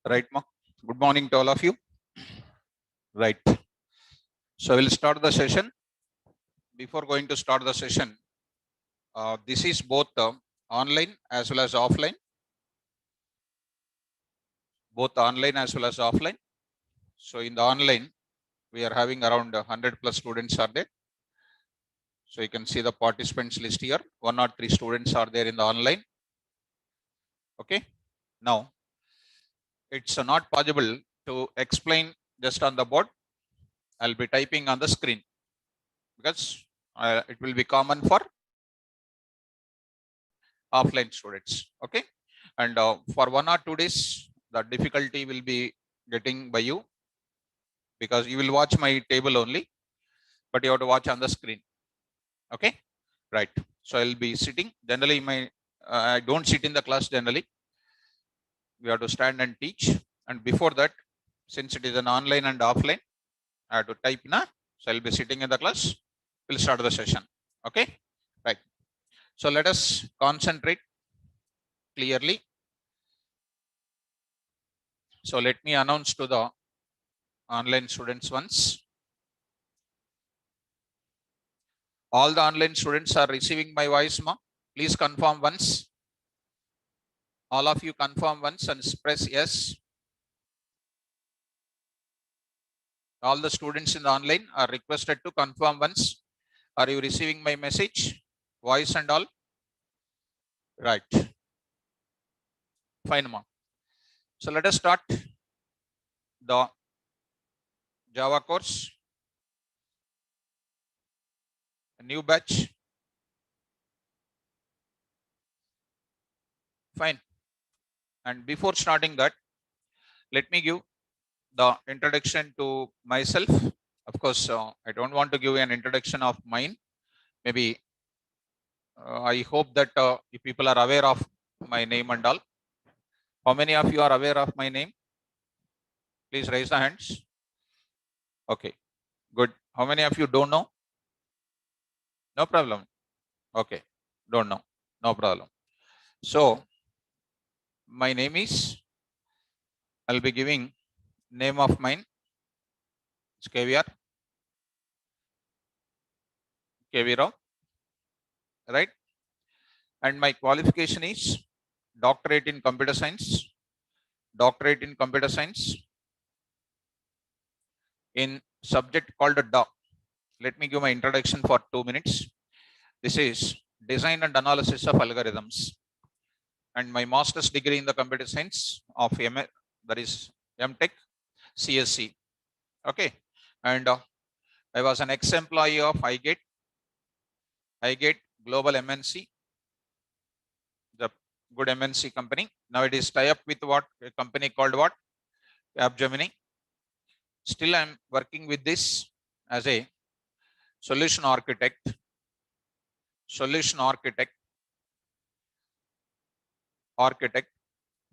Right, Ma? Good morning to all of you. Right. So we'll start the session. Before going to start the session, this is both online as well as offline. Both online as well as offline. So in the online, we are having around 100 plus students are there. So you can see the participants list here. 103 students are there in the online. Okay. Now, it's not possible to explain just on the board. I'll be typing on the screen because it will be common for offline students. Okay. And for 1 or 2 days, the difficulty will be getting by you because you will watch my table only, but you have to watch on the screen. Okay. Right. So I'll be sitting. Generally, I don't sit in the class generally. We have to stand and teach. And before that, since it is an online and offline, I have to type na. So I'll be sitting in the class. We'll start the session. Okay. Right. So let us concentrate clearly. So let me announce to the online students once. All the online students are receiving my voice, ma. Please confirm once. All of you confirm once and press yes. All the students in the online are requested to confirm once. Are you receiving my message? Voice and all? Right. Fine, ma. So let us start the Java course. A new batch. Fine. And before starting that, let me give the introduction to myself. Of course, I don't want to give an introduction of mine. Maybe I hope that you people are aware of my name and all. How many of you are aware of my name? Please raise the hands. Okay, good. How many of you don't know? No problem. Okay, don't know. No problem. So, my name is, I'll be giving name of mine. It's KVR. KV Rao. Right? And my qualification is doctorate in computer science. Doctorate in computer science in subject called DA. Let me give my introduction for 2 minutes. This is design and analysis of algorithms. And my master's degree in the computer science of that is MTech CSC. Okay. And I was an ex-employee of iGate Global MNC, the good MNC company. Now it is tie up with what a company called what? Capgemini. Still I'm working with this as a solution architect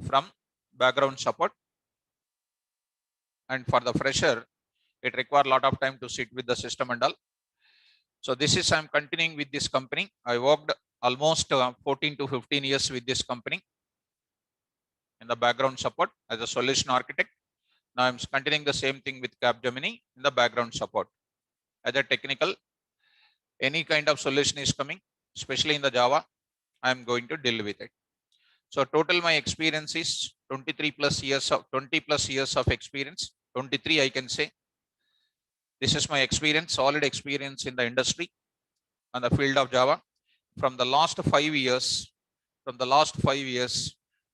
from background support. And for the fresher, it requires a lot of time to sit with the system and all. So this is, I'm continuing with this company. I worked almost 14 to 15 years with this company in the background support as a solution architect. Now I'm continuing the same thing with Capgemini in the background support. As a technical, any kind of solution is coming, especially in the Java, I'm going to deal with it. So total my experience is 20 plus years of experience. 23 I can say. This is my experience, solid experience in the industry on the field of Java. From the last 5 years,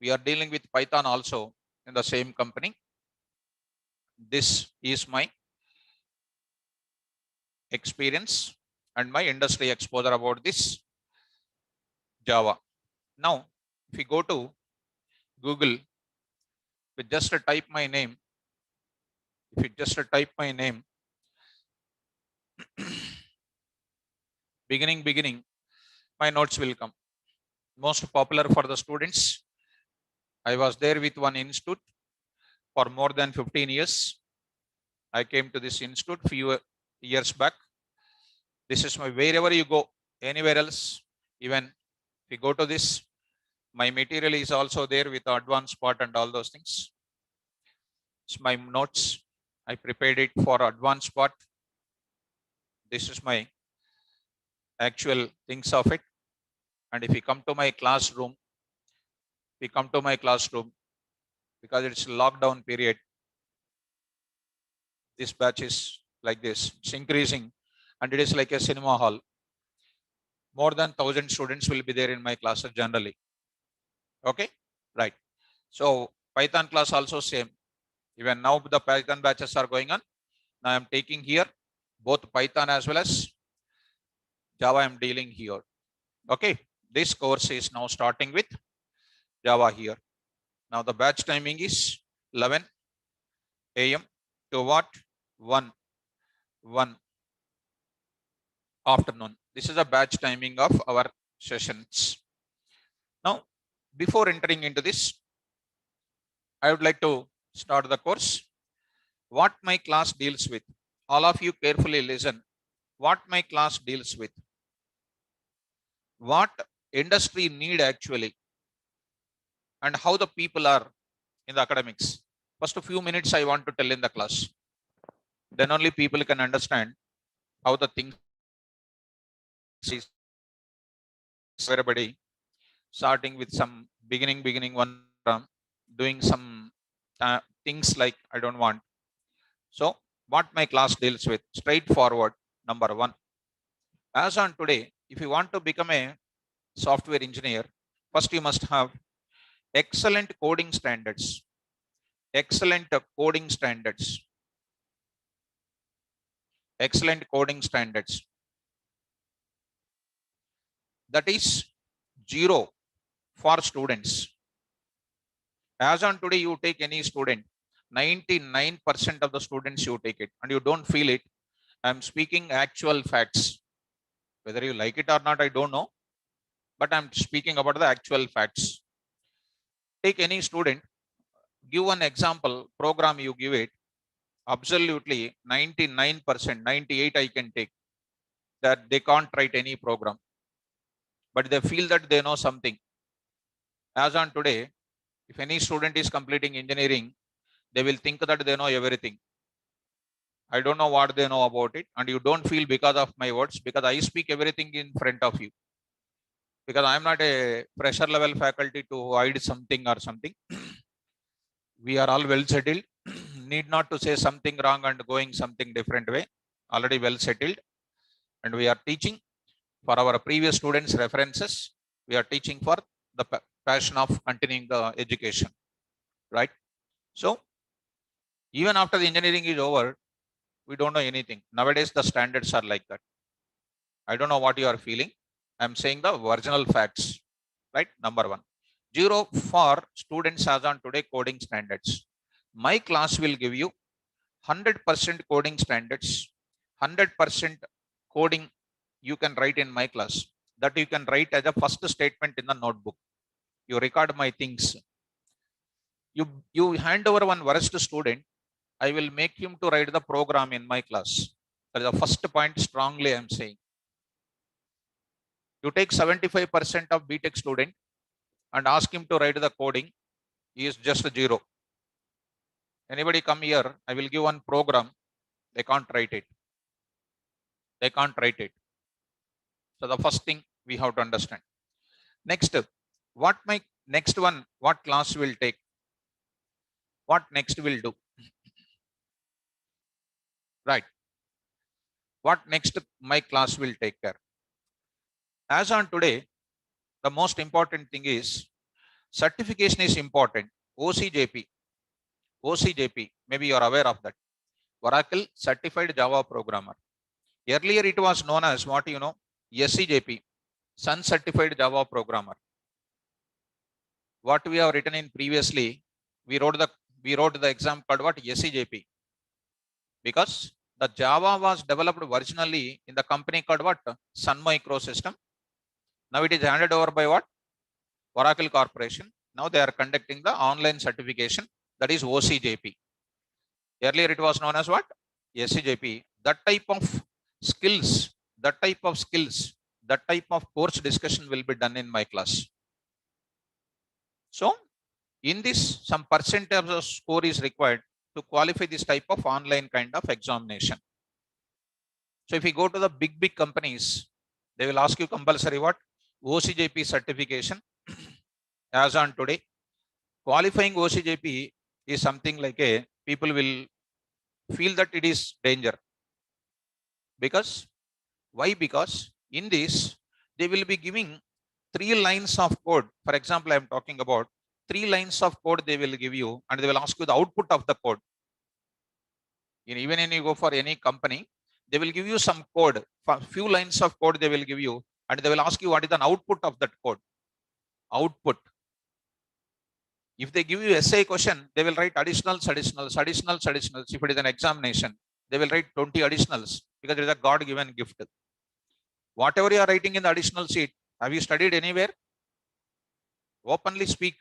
we are dealing with Python also in the same company. This is my experience and my industry exposure about this Java. Now, if we go to Google, with just type my name, beginning, my notes will come. Most popular for the students. I was there with one institute for more than 15 years. I came to this institute few years back. This is my, wherever you go, anywhere else, even if you go to this, my material is also there with the advanced part and all those things. It's my notes. I prepared it for advanced part. This is my actual things of it. And if you come to my classroom, because it's lockdown period, this batch is like this. It's increasing, and it is like a cinema hall. More than 1,000 students will be there in my classes generally. Okay, right. So Python class also same. Even now the Python batches are going on. Now I'm taking here both Python as well as Java. I'm dealing here. Okay, this course is now starting with Java here. Now the batch timing is 11 a.m. to what? 1 afternoon. This is a batch timing of our sessions. Now, before entering into this, I would like to start the course. What my class deals with. All of you carefully listen. What my class deals with. What industry need actually, and how the people are in the academics. First a few minutes I want to tell in the class. Then only people can understand how the things is. Everybody starting with some beginning one, doing some things like I don't want. So what my class deals with, straightforward. Number one, as on today, if you want to become a software engineer, first you must have excellent coding standards. Excellent coding standards. Excellent coding standards. That is zero for students. As on today, you take any student, 99% of the students you take it, and you don't feel it. I'm speaking actual facts. Whether you like it or not, I don't know. But I'm speaking about the actual facts. Take any student, give an example, program you give it, absolutely 99%, 98 I can take, that they can't write any program. But they feel that they know something. As on today, if any student is completing engineering, they will think that they know everything. I don't know what they know about it, and you don't feel because of my words, because I speak everything in front of you. Because I'm not a pressure level faculty to hide something or something. We are all well settled. Need not to say something wrong and going something different way. Already well settled, and we are teaching for our previous students' references. We are teaching for the passion of continuing the education, right? So even after the engineering is over, we don't know anything. Nowadays, the standards are like that. I don't know what you are feeling. I'm saying the original facts, right? Number one, zero for students as on today coding standards. My class will give you 100% coding standards, 100% coding you can write in my class. That you can write as a first statement in the notebook. You record my things. You hand over one worst student, I will make him to write the program in my class. That is the first point strongly I'm saying. You take 75% of BTech student and ask him to write the coding, he is just zero. Anybody come here, I will give one program, they can't write it. They can't write it. So the first thing we have to understand. Next, what my next one, what class will take? What next will do? Right. What next my class will take care? As on today, the most important thing is certification is important. OCJP. OCJP, maybe you are aware of that. Oracle Certified Java Programmer. Earlier it was known as what you know, SCJP, Sun Certified Java Programmer. What we have written in previously, we wrote the exam called what? SCJP. Because the Java was developed originally in the company called what? Sun Microsystem. Now it is handed over by what? Oracle Corporation. Now they are conducting the online certification, that is OCJP. Earlier it was known as what? SCJP. That type of skills, that type of course discussion will be done in my class. So in this, some percentage of score is required to qualify this type of online kind of examination. So if you go to the big companies, they will ask you compulsory what? OCJP certification. As on today, qualifying OCJP is something like a people will feel that it is danger. Because why? Because in this they will be giving 3 lines of code. For example, I am talking about 3 lines of code they will give you, and they will ask you the output of the code. Even when you go for any company, they will give you some code, few lines of code they will give you, and they will ask you what is an output of that code. Output. If they give you essay question, they will write additionals. If it is an examination, they will write 20 additionals because it is a God-given gift. Whatever you are writing in the additional sheet, have you studied anywhere? Openly speak.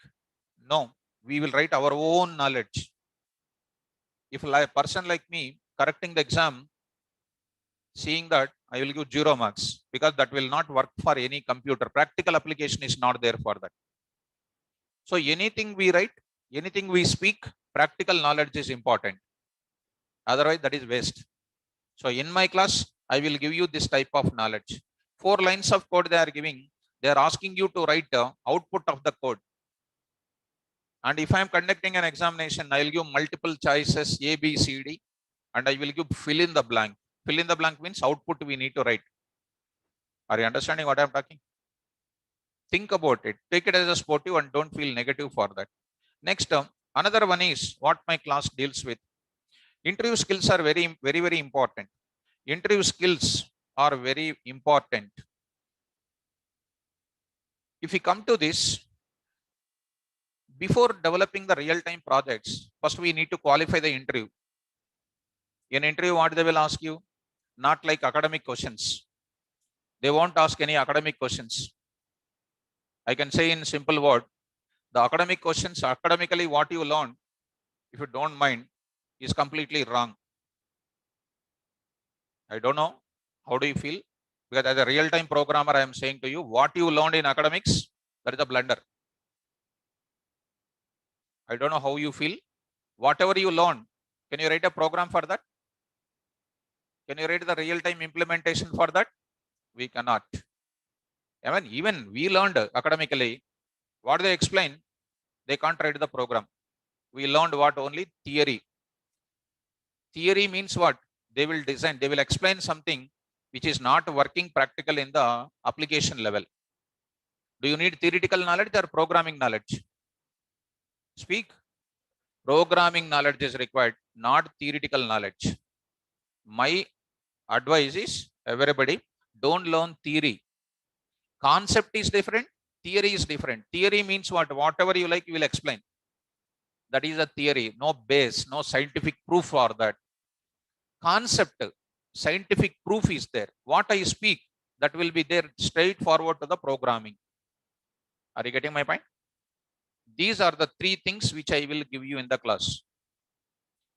No, we will write our own knowledge. If a person like me correcting the exam, seeing that, I will give 0 marks because that will not work for any computer. Practical application is not there for that. So anything we write, anything we speak, practical knowledge is important. Otherwise, that is waste. So in my class, I will give you this type of knowledge. 4 lines of code they are giving. They are asking you to write the output of the code. And if I am conducting an examination, I will give multiple choices A, B, C, D, and I will give fill in the blank. Fill in the blank means output we need to write. Are you understanding what I am talking? Think about it. Take it as a sportive and don't feel negative for that. Next, another one is what my class deals with. Interview skills are very important. Interview skills are very important. If we come to this, before developing the real-time projects, first we need to qualify the interview. In interview, what they will ask you? Not like academic questions. They won't ask any academic questions. I can say in simple word, the academic questions, academically what you learn, if you don't mind, is completely wrong. I don't know. How do you feel? Because as a real-time programmer, I am saying to you, what you learned in academics, that is a blunder. I don't know how you feel. Whatever you learn, can you write a program for that? Can you write the real-time implementation for that? We cannot. Even we learned academically, what they explain, they can't write the program. We learned what? Only theory. Theory means what? They will design, they will explain something which is not working practical in the application level. Do you need theoretical knowledge or programming knowledge? Speak. Programming knowledge is required, not theoretical knowledge. My advice is everybody don't learn theory. Concept is different, theory is different. Theory means what? Whatever you like, you will explain. That is a theory, no base, no scientific proof for that. Concept, scientific proof is there. What I speak, that will be there straightforward to the programming. Are you getting my point? These are the 3 things which I will give you in the class.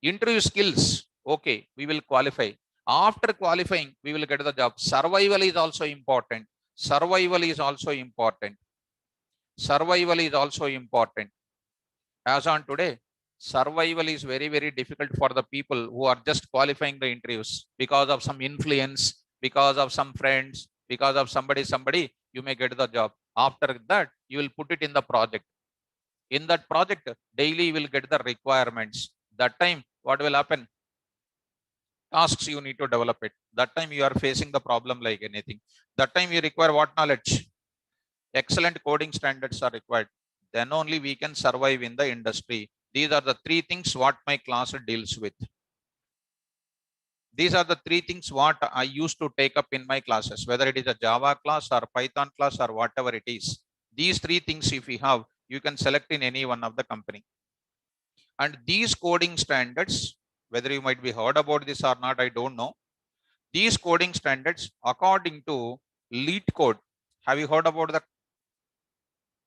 Interview skills, okay, we will qualify. After qualifying, we will get the job. Survival is also important. Survival is also important. Survival is also important. As on today, survival is very difficult for the people who are just qualifying the interviews because of some influence, because of some friends, because of somebody, you may get the job. After that, you will put it in the project. In that project, daily you will get the requirements. That time, what will happen? Tasks you need to develop it. That time you are facing the problem like anything. That time you require what knowledge? Excellent coding standards are required. Then only we can survive in the industry. These are the 3 things what my class deals with. These are the 3 things what I used to take up in my classes, whether it is a Java class or Python class or whatever it is. These 3 things if you have, you can select in any one of the company. And these coding standards, whether you might be heard about this or not, I don't know. These coding standards according to Lead Code. Have you heard about the?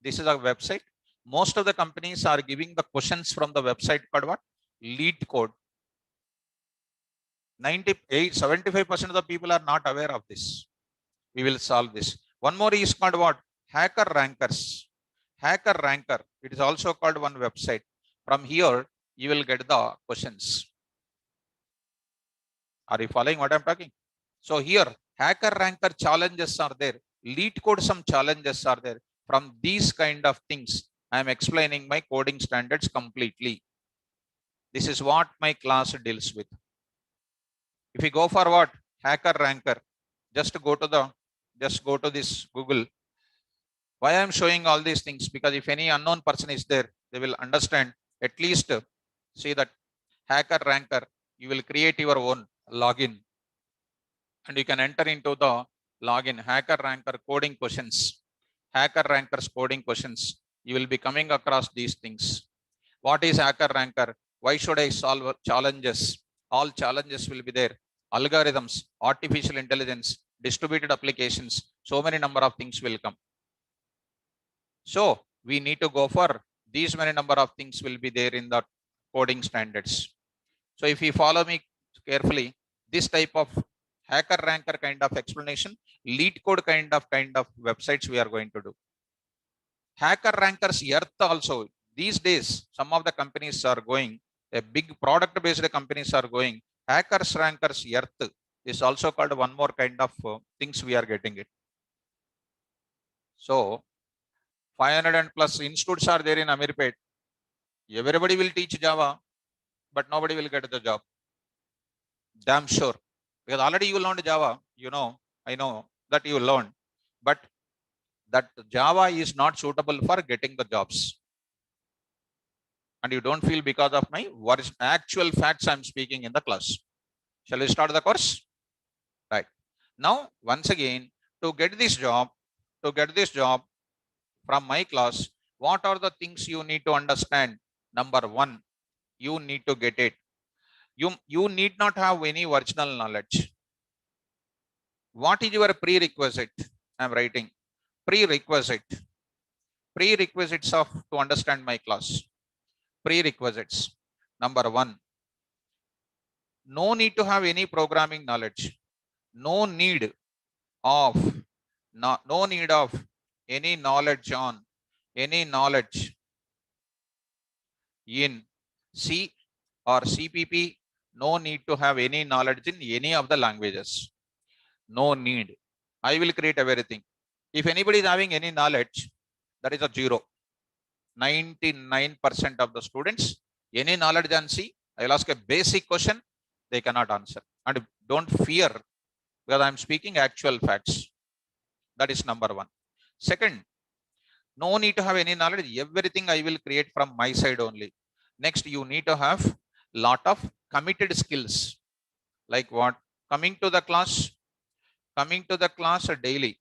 This is a website. Most of the companies are giving the questions from the website called what? Lead Code. 75% of the people are not aware of this. We will solve this. One more is called what? Hacker Rankers. Hacker Ranker. It is also called one website. From here, you will get the questions. Are you following what I'm talking? So here, hacker ranker challenges are there. Lead code some challenges are there. From these kind of things, I am explaining my coding standards completely. This is what my class deals with. If you go for what? Hacker ranker, just go to this Google. Why I am showing all these things? Because if any unknown person is there, they will understand. At least see that hacker ranker, you will create your own login and you can enter into the login hacker ranker coding questions, hacker rankers coding questions. You will be coming across these things. What is hacker ranker? Why should I solve challenges? All challenges will be there. Algorithms, artificial intelligence, distributed applications, so many number of things will come. So we need to go for these many number of things will be there in the coding standards. So if you follow me carefully, this type of hacker ranker kind of explanation, lead code kind of websites we are going to do. Hacker rankers earth also. These days, some of the companies are going, a big product based companies are going. Hackers rankers earth is also called one more kind of things we are getting it. So 500 and plus institutes are there in Amirpet. Everybody will teach Java, but nobody will get the job. Damn sure. Because already you learned Java, I know that you learned, but that Java is not suitable for getting the jobs. And you don't feel because of my actual facts I'm speaking in the class. Shall we start the course? Right. Now, once again, to get this job from my class, what are the things you need to understand? Number one, you need to get it. You need not have any original knowledge. What is your prerequisite? I'm writing prerequisites of to understand my class. Prerequisites. Number one, no need to have any programming knowledge. No need of no need of any knowledge in C or CPP. No need to have any knowledge in any of the languages. No need. I will create everything. If anybody is having any knowledge, that is a zero. 99% of the students, any knowledge on C, I will ask a basic question, they cannot answer. And don't fear, because I'm speaking actual facts. That is number one. Second, no need to have any knowledge. Everything I will create from my side only. Next, you need to have lot of committed skills. Like what? Coming to the class daily.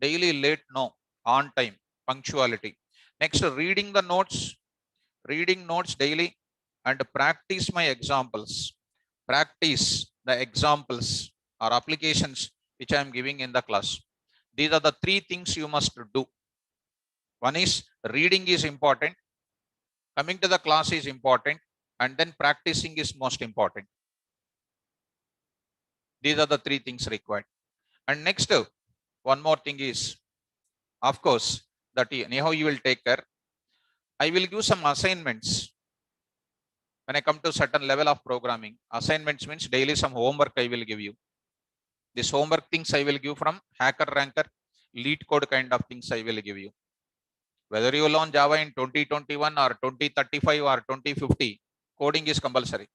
Daily late, no. On time, punctuality. Next, reading notes daily and practice my examples. Practice the examples or applications which I am giving in the class. These are the three things you must do. One is reading is important, coming to the class is important, and then practicing is most important. These are the three things required. And next, one more thing is, of course, that anyhow you will take care. I will give some assignments. When I come to certain level of programming, assignments means daily some homework I will give you. This homework things I will give from hacker ranker, lead code kind of things I will give you. Whether you learn Java in 2021 or 2035 or 2050, coding is compulsory.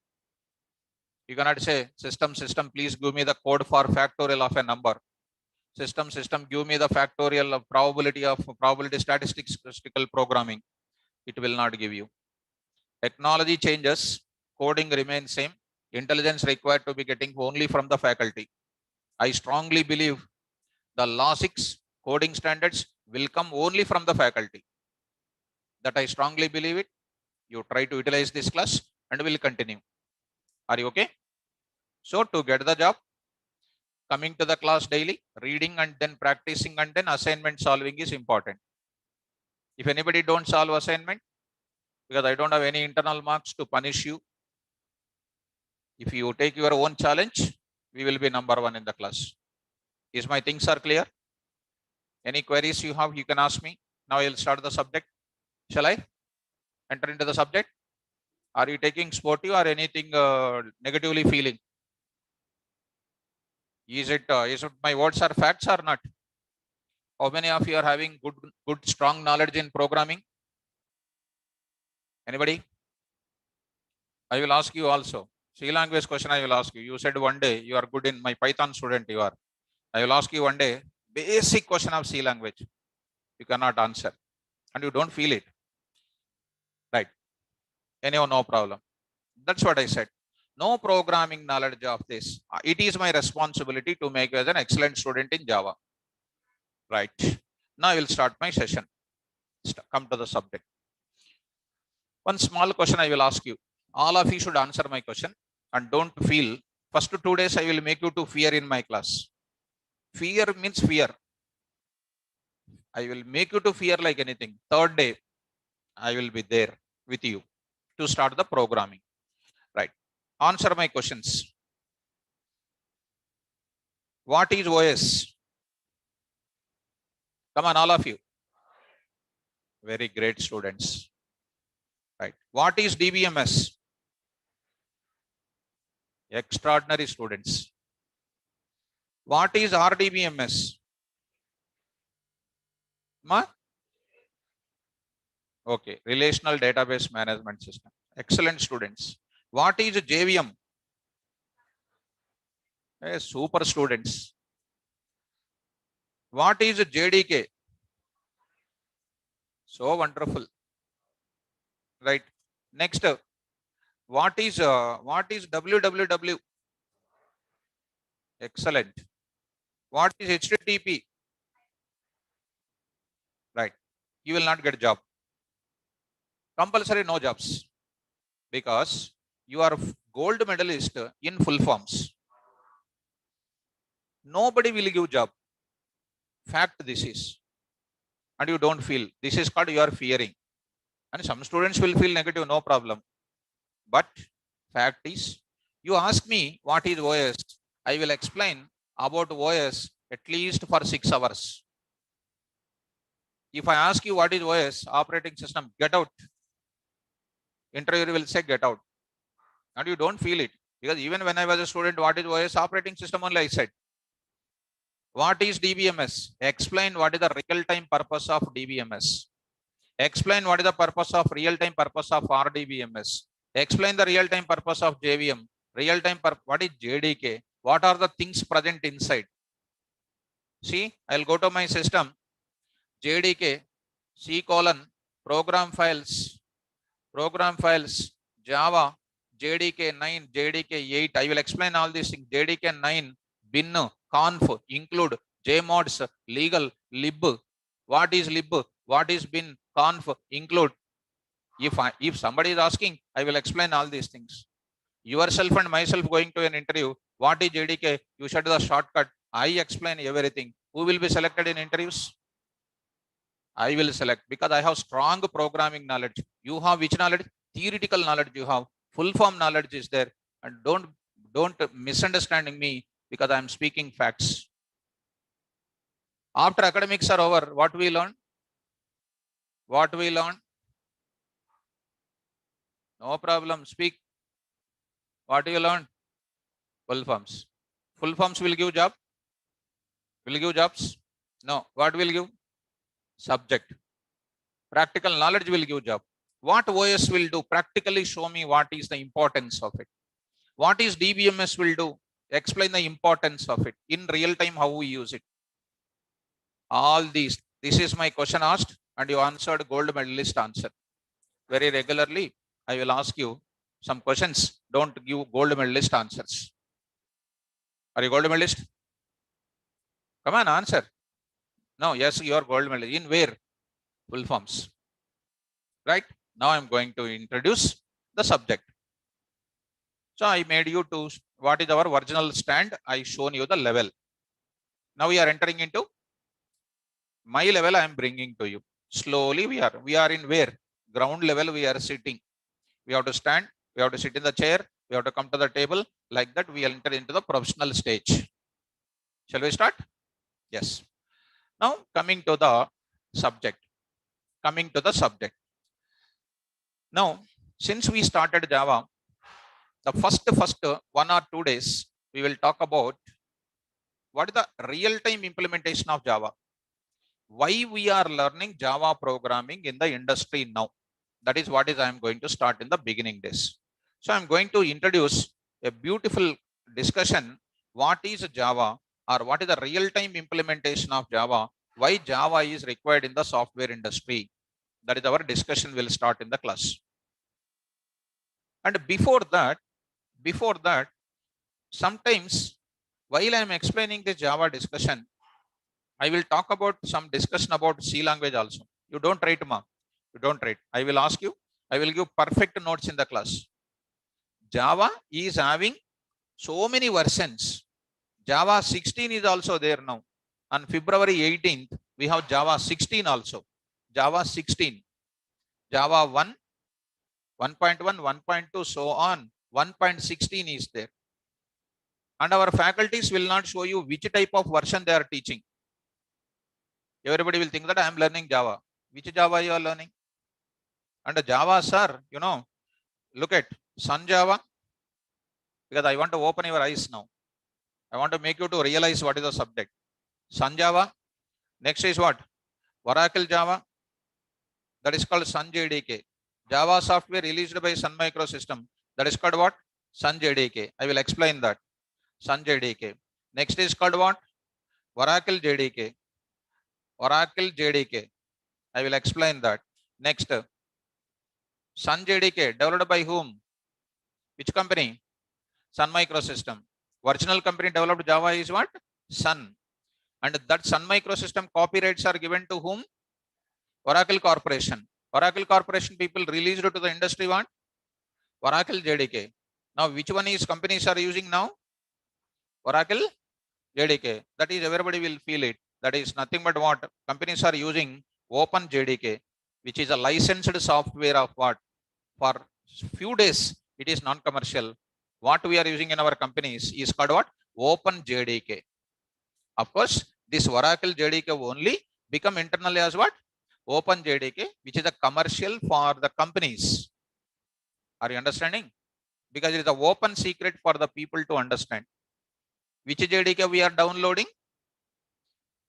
You cannot say, system, please give me the code for factorial of a number. System, give me the factorial of probability statistical programming. It will not give you. Technology changes, coding remains same. Intelligence required to be getting only from the faculty. I strongly believe the law 6 coding standards will come only from the faculty. That I strongly believe it. You try to utilize this class and will continue. Are you okay? So to get the job, coming to the class daily, reading and then practicing and then assignment solving is important. If anybody don't solve assignment, because I don't have any internal marks to punish you, if you take your own challenge, we will be number one in the class. Is my things are clear? Any queries you have, you can ask me. Now I'll start the subject. Shall I enter into the subject? Are you taking sportive or anything negatively feeling? Is it my words are facts or not? How many of you are having good strong knowledge in programming? Anybody? I will ask you also. C language question I will ask you. You said one day you are good in my Python student you are. I will ask you one day basic question of C language. You cannot answer and you don't feel it. Right. Anyhow, no problem. That's what I said. No programming knowledge of this. It is my responsibility to make you as an excellent student in Java. Right. Now I will start my session. Come to the subject. One small question I will ask you. All of you should answer my question and don't feel. First 2 days I will make you to fear in my class. Fear means fear. I will make you to fear like anything. Third day, I will be there with you to start the programming. Right. Answer my questions. What is OS? Come on, all of you. Very great students. Right. What is DBMS? Extraordinary students. What is RDBMS? Ma? Okay. Relational Database Management System. Excellent students. What is JVM? Super students. What is JDK? So wonderful. Right. Next, what is WWW? Excellent. What is HTTP? Right. You will not get a job. Compulsory no jobs because you are gold medalist in full forms. Nobody will give job. Fact this is. And you don't feel. This is called you are fearing. And some students will feel negative, no problem. But fact is, you ask me what is OS, I will explain about OS at least for 6 hours. If I ask you what is OS, operating system, get out. Interviewer will say get out. And you don't feel it. Because even when I was a student, what is OS? Operating system only I said. What is DBMS? Explain what is the real-time purpose of DBMS. Explain what is the purpose of real-time purpose of RDBMS. Explain the real-time purpose of JVM. What is JDK? What are the things present inside? See, I'll go to my system. JDK, C colon, program files, Java, JDK 9, JDK 8. I will explain all these things. JDK 9, bin, conf, include, jmods, legal, lib. What is lib? What is bin, conf, include? If somebody is asking, I will explain all these things. Yourself and myself going to an interview. What is JDK? You said the shortcut. I explain everything. Who will be selected in interviews? I will select because I have strong programming knowledge. You have which knowledge? Theoretical knowledge you have. Full form knowledge is there. And don't misunderstanding me because I am speaking facts. After academics are over, what we learn? What we learn? No problem. Speak. What do you learn? Full forms. Full forms will give job? Will give jobs? No. What will give? Subject. Practical knowledge will give job. What OS will do? Practically show me what is the importance of it. What is DBMS will do? Explain the importance of it. In real time, how we use it. All these. This is my question asked and you answered gold medalist answer. Very regularly, I will ask you some questions. Don't give gold medalist answers. Are you gold medalist? Come on, answer. No, yes, you are gold medalist. In where? Full forms. Right? Now I'm going to introduce the subject. So I made you to what is our original stand. I shown you the level. Now we are entering into my level. I am bringing to you. Slowly we are in where? Ground level we are sitting. We have to stand. We have to sit in the chair. We have to come to the table. Like that we enter into the professional stage. Shall we start? Yes. Now coming to the subject. Now Since we started Java, the first 1 or 2 days, we will talk about what is the real-time implementation of Java. Why we are learning Java programming in the industry now. That is what is I am going to start in the beginning days. So I'm going to introduce a beautiful discussion. What is Java, or what is the real-time implementation of Java? Why Java is required in the software industry? That is our discussion will start in the class. And before that, sometimes while I am explaining the Java discussion, I will talk about some discussion about C language also. You don't write, ma. You don't write. I will ask you. I will give perfect notes in the class. Java is having so many versions. Java 16 is also there now. On February 18th, we have Java 16 also. Java 16, Java 1, 1.1, 1.2, so on. 1.16 is there. And our faculties will not show you which type of version they are teaching. Everybody will think that I am learning Java. Which Java you are learning? And Java, sir, look at Sun Java, because I want to open your eyes now. I want to make you to realize what is the subject. Sun Java. Next is what? Oracle Java. That is called Sun JDK. Java software released by Sun Microsystem. That is called what? Sun JDK. I will explain that. Sun JDK. Next is called what? Oracle JDK. Oracle JDK. I will explain that. Next, Sun JDK. Developed by whom? Which company? Sun Microsystem. Original company developed Java is what? Sun. And that Sun Microsystem copyrights are given to whom? Oracle Corporation. Oracle Corporation people released to the industry what? Oracle JDK. Now, which one is companies are using now? Oracle JDK. That is everybody will feel it. That is nothing but what? Companies are using Open JDK, which is a licensed software of what? For few days, it is non-commercial. What we are using in our companies is called what? Open JDK. Of course, this Oracle JDK only become internally as what? Open JDK, which is a commercial for the companies. Are you understanding? Because it is an open secret for the people to understand. Which JDK we are downloading?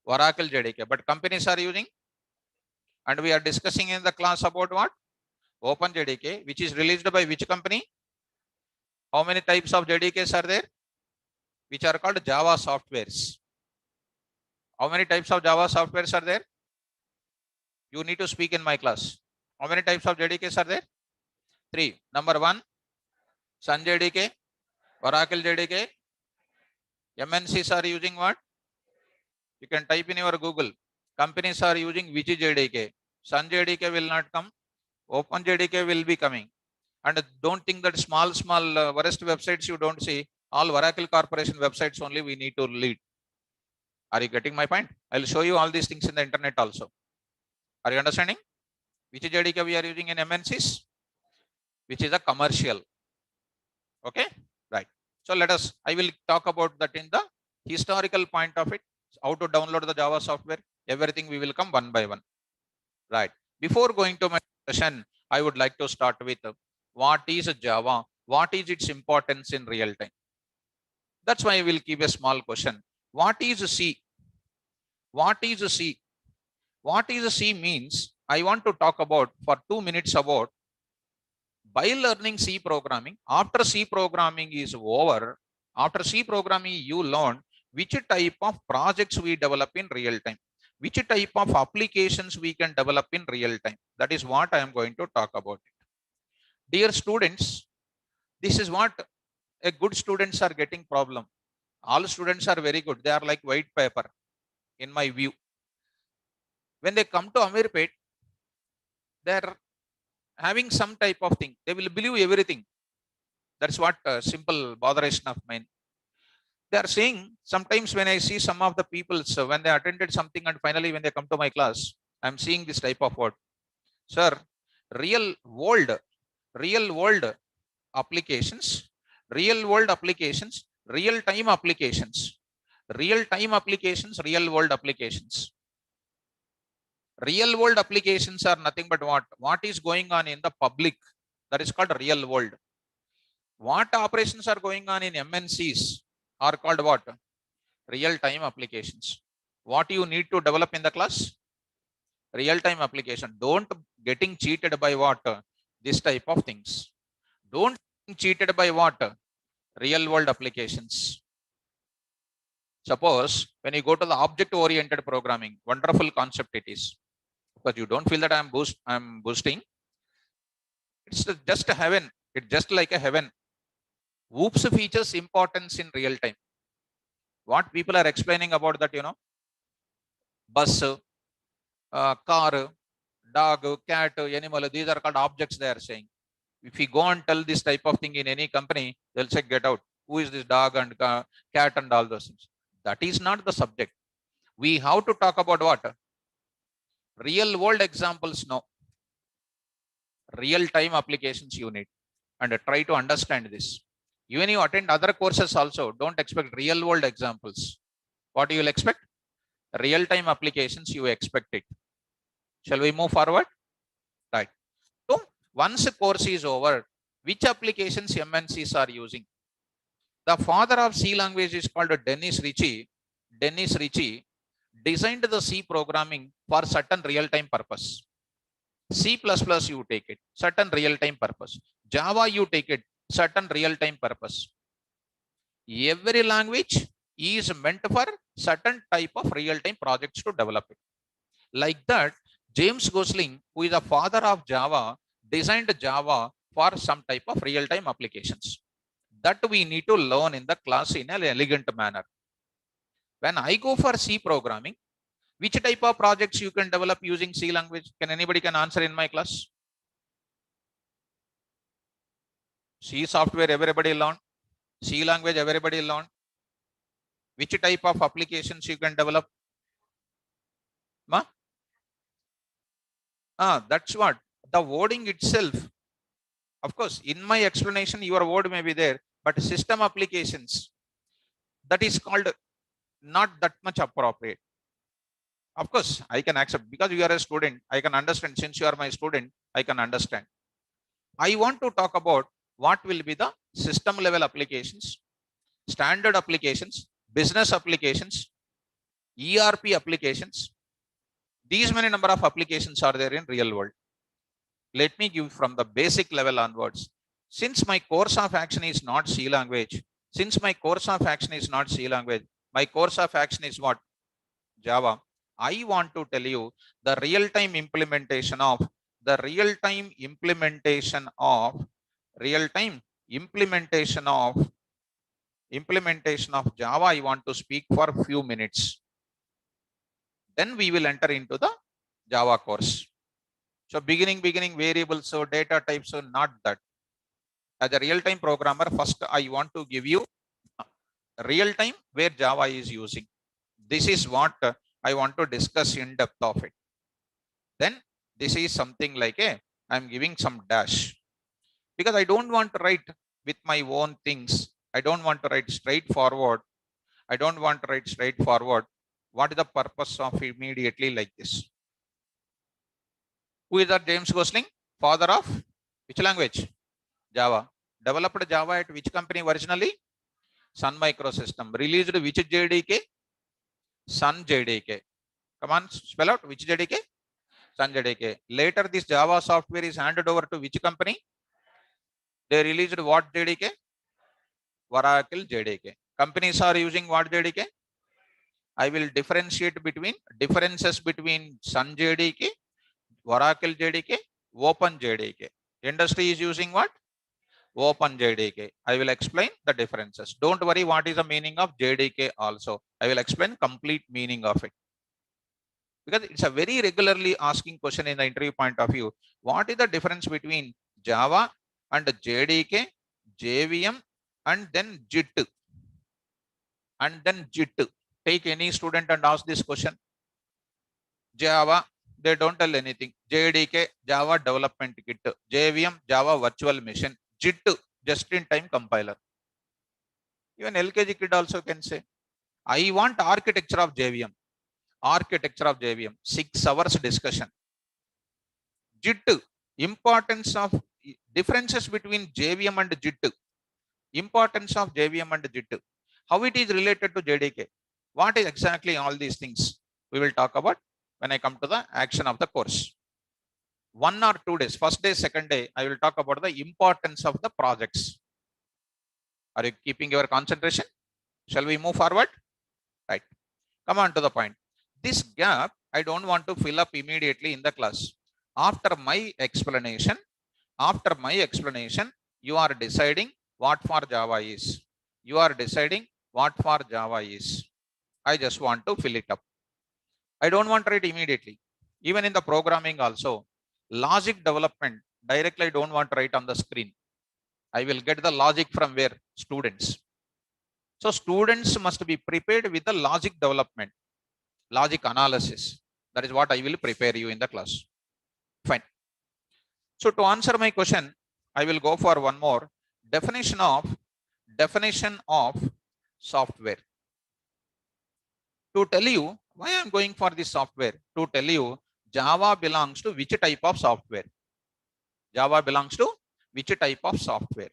Oracle JDK. But companies are using, and we are discussing in the class about what? Open JDK, which is released by which company? How many types of JDKs are there? Which are called Java softwares. How many types of Java softwares are there? You need to speak in my class. How many types of JDKs are there? 3. Number 1, Sun JDK, Oracle JDK. MNCs are using what? You can type in your Google. Companies are using which JDK? Sun JDK will not come. Open JDK will be coming. And don't think that small worst websites you don't see. All Oracle Corporation websites only we need to lead. Are you getting my point? I'll show you all these things in the internet also. Are you understanding? Which JDK we are using in MNCs? Which is a commercial. Okay, right. So I will talk about that in the historical point of it, how to download the Java software, everything we will come one by one. Right. Before going to my session, I would like to start with what is Java? What is its importance in real time? That's why I will give a small question. What is C? What is C? What is C means I want to talk about for 2 minutes about by learning C programming. After C programming is over, after C programming you learn which type of projects we develop in real time, which type of applications we can develop in real time. That is what I am going to talk about. Dear students, this is what a good students are getting problem. All students are very good. They are like white paper in my view. When they come to Amirpet, they are having some type of thing. They will believe everything. That's what simple botheration of mine. They are saying sometimes when I see some of the people, so when they attended something and finally when they come to my class, I'm seeing this type of word. Sir, real world applications, real world applications, real time applications, real time applications, real world applications. Real world applications are nothing but what is going on in the public. That is called real world. What operations are going on in MNCs are called what? Real-time applications. What you need to develop in the class? Real-time application. Don't getting cheated by what? This type of things. Don't cheated by what? Real world applications. Suppose when you go to the object oriented programming, wonderful concept it is. Because you don't feel that I'm boosting. It's just a heaven. It's just like a heaven. Whoops features importance in real time. What people are explaining about that, bus, car, dog, cat, animal, these are called objects they are saying. If you go and tell this type of thing in any company, they'll say, get out. Who is this dog and cat and all those things? That is not the subject. We have to talk about what? Real world examples now. Real time applications you need. And try to understand this. Even you attend other courses also, don't expect real world examples. What you will expect? Real time applications you expect it. Shall we move forward? Right. So once a course is over, which applications MNCs are using? The father of C language is called Dennis Ritchie. Dennis Ritchie designed the C programming for certain real-time purpose. C++ you take it, certain real-time purpose. Java you take it, certain real-time purpose. Every language is meant for certain type of real-time projects to develop it. Like that, James Gosling, who is the father of Java, designed Java for some type of real-time applications. That we need to learn in the class in an elegant manner. When I go for C programming, which type of projects you can develop using C language? Can anybody can answer in my class? C software, everybody learn. C language, everybody learn. Which type of applications you can develop? Ma? That's what. The wording itself, of course, in my explanation, your word may be there, but system applications, that is called not that much appropriate. Of course, I can accept because you are a student. I can understand. Since you are my student, I can understand. I want to talk about what will be the system level applications, standard applications, business applications, ERP applications. These many number of applications are there in real world. Let me give from the basic level onwards. Since my course of action is not C language, my course of action is what? Java. I want to tell you the real-time implementation of Java. I want to speak for a few minutes. Then we will enter into the Java course. So beginning variables, so data types, so not that. As a real-time programmer, first I want to give you real-time where Java is using. This is what I want to discuss in depth of it. Then this is something like I'm giving some dash because I don't want to write with my own things. I don't want to write straightforward. What is the purpose of immediately like this? Who is that James Gosling? Father of which language? Java. Developed Java at which company originally? Sun Microsystem. Released which JDK? Sun JDK. Come on, spell out which JDK? Sun JDK. Later, this Java software is handed over to which company? They released what JDK? Oracle JDK. Companies are using what JDK? I will differentiate between differences between Sun JDK, Oracle JDK, Open JDK. Industry is using what? Open JDK. I will explain the differences. Don't worry what is the meaning of JDK also. I will explain complete meaning of it. Because it's a very regularly asking question in the interview point of view. What is the difference between Java and JDK, JVM, and then JIT? And then JIT. Take any student and ask this question. Java, they don't tell anything. JDK, Java Development Kit. JVM, Java Virtual Machine. JIT, just-in-time compiler. Even LKG kid also can say, I want architecture of JVM. 6 hours discussion. JIT, importance of differences between JVM and JIT, importance of JVM and JIT, how it is related to JDK. What is exactly all these things we will talk about when I come to the action of the course. 1 or 2 days, first day, second day, I will talk about the importance of the projects. Are you keeping your concentration? Shall we move forward? Right. Come on to the point. This gap, I don't want to fill up immediately in the class. After my explanation, you are deciding what for Java is. You are deciding what for Java is. I just want to fill it up. I don't want to write immediately. Even in the programming also, logic development, directly I don't want to write on the screen. I will get the logic from where? Students. So students must be prepared with the logic development, logic analysis. That is what I will prepare you in the class. Fine. So to answer my question, I will go for one more definition of software. To tell you why I am going for this software, to tell you Java belongs to which type of software? Java belongs to which type of software?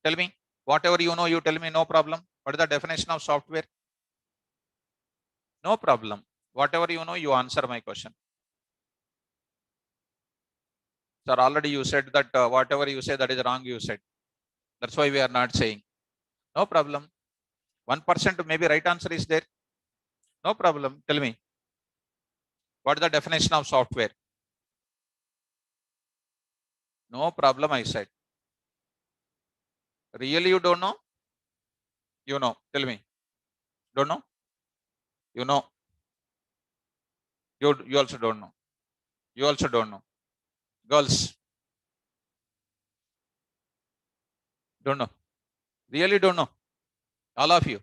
Tell me. Whatever you know, you tell me, no problem. What is the definition of software? No problem. Whatever you know, you answer my question. Sir, already you said that whatever you say that is wrong, you said. That's why we are not saying. No problem. 1% maybe right answer is there. No problem. Tell me. What is the definition of software? No problem, I said. Really you don't know? You know. Tell me. Don't know? You know. You also don't know. You also don't know. Girls. Don't know. Really don't know. All of you.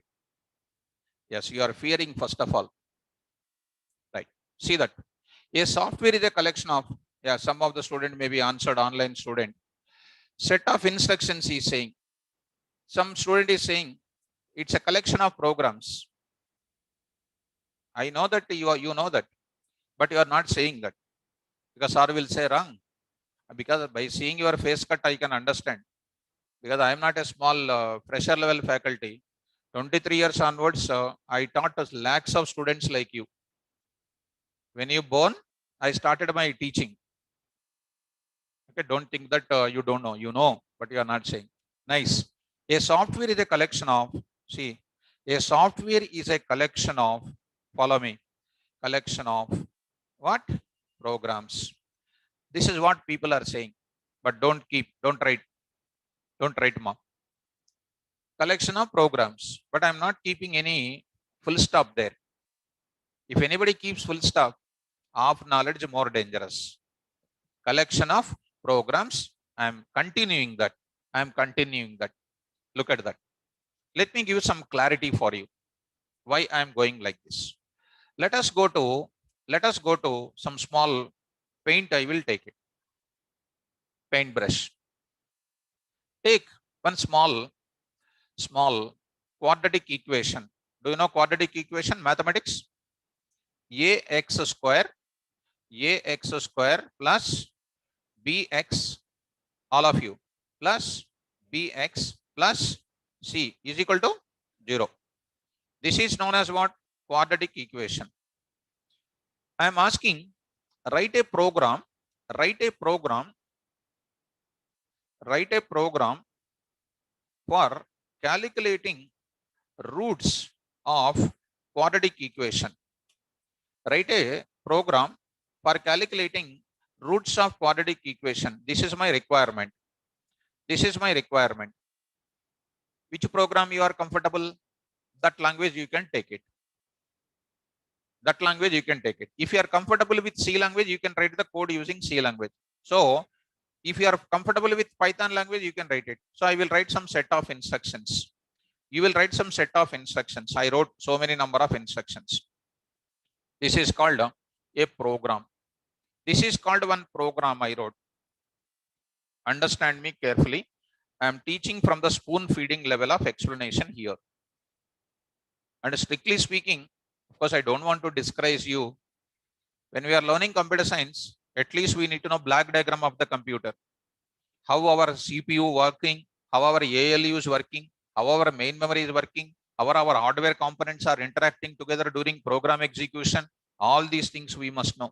Yes, you are fearing first of all. Right. See that. A software is a collection of, yeah, some of the student may be answered online student. Set of instructions he is saying. Some student is saying it's a collection of programs. I know that you know that, but you are not saying that because sir will say wrong. Because by seeing your face cut, I can understand. Because I am not a small fresher level faculty. 23 years onwards, I taught lakhs of students like you. When you born, I started my teaching. Okay, don't think that you don't know. You know, but you are not saying. Nice. A software is a collection of, see, a software is a collection of, follow me, collection of what? Programs. This is what people are saying, but don't write ma. Collection of programs, but I'm not keeping any full stop there. If anybody keeps full stop, half knowledge more dangerous. Collection of programs, I'm continuing that. Look at that. Let me give some clarity for you. Why I'm going like this. Let us go to some small paint. I will take it. Paintbrush. Take one small quadratic equation. Do you know quadratic equation? Mathematics. ax square plus bx, all of you, plus bx plus c is equal to 0. This is known as what? Quadratic equation. I am asking, write a program for calculating roots of quadratic equation. Write a program for calculating roots of quadratic equation. This is my requirement. Which program you are comfortable? That language you can take it. If you are comfortable with C language, you can write the code using C language. So if you are comfortable with Python language, you can write it. So I will write some set of instructions. You will write some set of instructions. I wrote so many number of instructions. This is called a program. This is called one program I wrote. Understand me carefully. I am teaching from the spoon feeding level of explanation here. And strictly speaking, of course, I don't want to discourage you. When we are learning computer science, at least we need to know black diagram of the computer. how our CPU working, how our ALU is working, how our main memory is working, how our hardware components are interacting together during program execution. All these things we must know.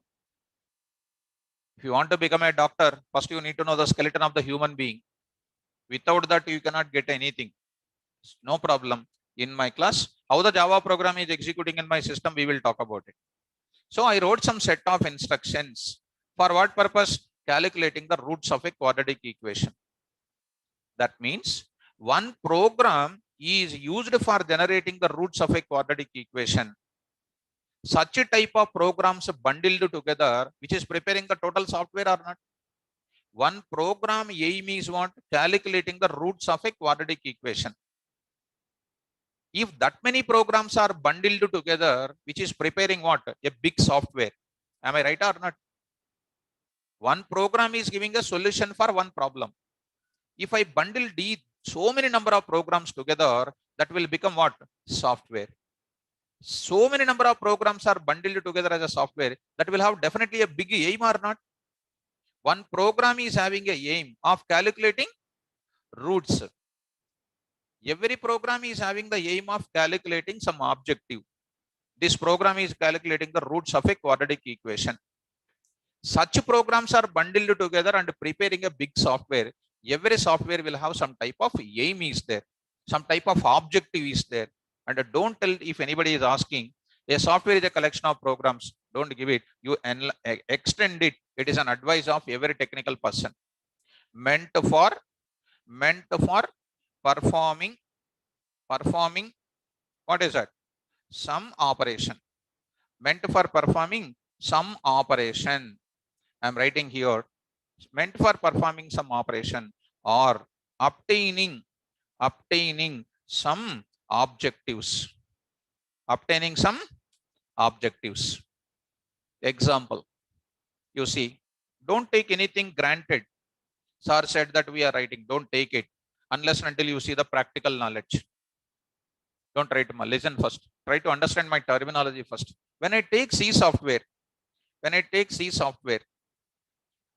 If you want to become a doctor, first you need to know the skeleton of the human being. Without that, you cannot get anything. No problem. In my class, how the Java program is executing in my system, we will talk about it. So I wrote some set of instructions. For what purpose? Calculating the roots of a quadratic equation. That means one program is used for generating the roots of a quadratic equation. Such a type of programs bundled together, which is preparing the total software or not. One program aim is what? Calculating the roots of a quadratic equation. If that many programs are bundled together, which is preparing what? A big software. Am I right or not? One program is giving a solution for one problem. If I bundle so many number of programs together, that will become what? Software. So many number of programs are bundled together as a software, that will have definitely a big aim or not. One program is having a aim of calculating roots. Every program is having the aim of calculating some objective. This program is calculating the roots of a quadratic equation. Such programs are bundled together and preparing a big software. Every software will have some type of aim is there, some type of objective is there. And don't tell if anybody is asking, a software is a collection of programs. Don't give it. You extend it. It is an advice of every technical person. Meant for performing what is that? Some operation. Meant for performing some operation. I'm writing here, meant for performing some operation or obtaining some objectives. Obtaining some objectives. Example, you see, don't take anything granted. Sir said that we are writing, don't take it unless and until you see the practical knowledge. Don't try to listen first. Try to understand my terminology first. When I take C software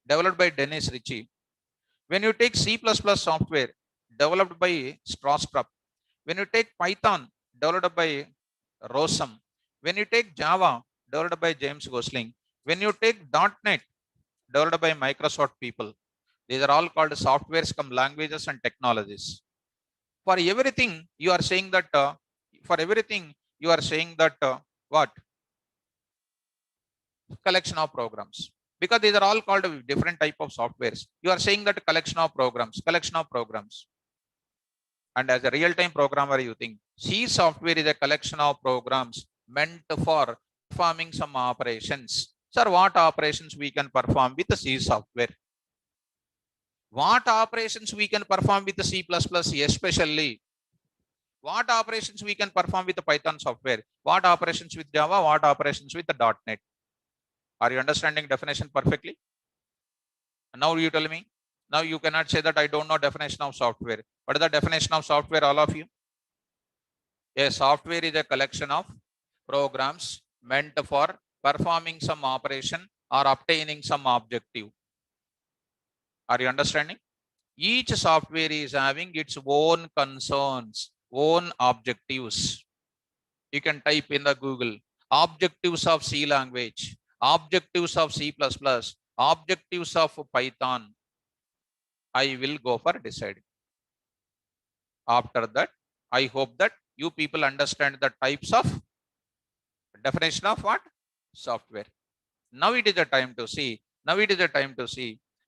developed by Dennis Ritchie, when you take C++ software developed by Stroustrup, when you take Python developed by Rossum, when you take Java developed by James Gosling, when you take .NET developed by Microsoft people, these are all called softwares come languages and technologies. For everything you are saying that what? Collection of programs. Because these are all called different type of softwares. You are saying that collection of programs. And as a real-time programmer, you think C software is a collection of programs meant for performing some operations. Sir, what operations we can perform with the C software? What operations we can perform with the C++, especially? What operations we can perform with the Python software? What operations with Java? What operations with the .NET? Are you understanding definition perfectly? Now you tell me. Now you cannot say that I don't know definition of software. What is the definition of software, all of you? A software is a collection of programs meant for performing some operation or obtaining some objective. Are you understanding? Each software is having its own concerns, own objectives. You can type in the Google, objectives of C language, objectives of C++, objectives of Python. I will go for deciding. After that, I hope that you people understand the types of definition of what? Software. Now it is a time to see.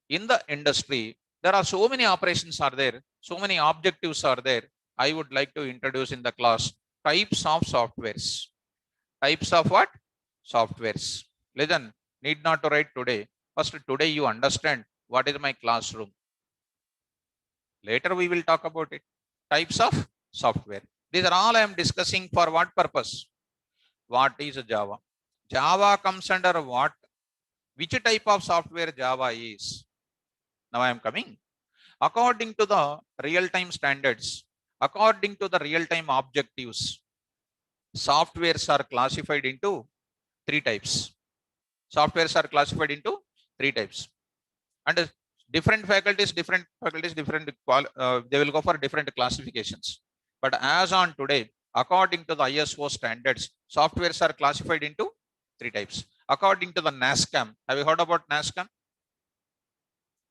In the industry, there are so many operations are there, so many objectives are there. I would like to introduce in the class types of softwares. Types of what? Softwares. Listen, need not to write today. First, today you understand what is my classroom. Later we will talk about it. Types of software. These are all I am discussing for what purpose? What is Java? Java comes under what? Which type of software Java is? Now I am coming. According to the real-time standards, according to the real-time objectives, softwares are classified into three types. And Different faculties, they will go for different classifications. But as on today, according to the ISO standards, softwares are classified into three types. According to the NASCAM, have you heard about NASCAM?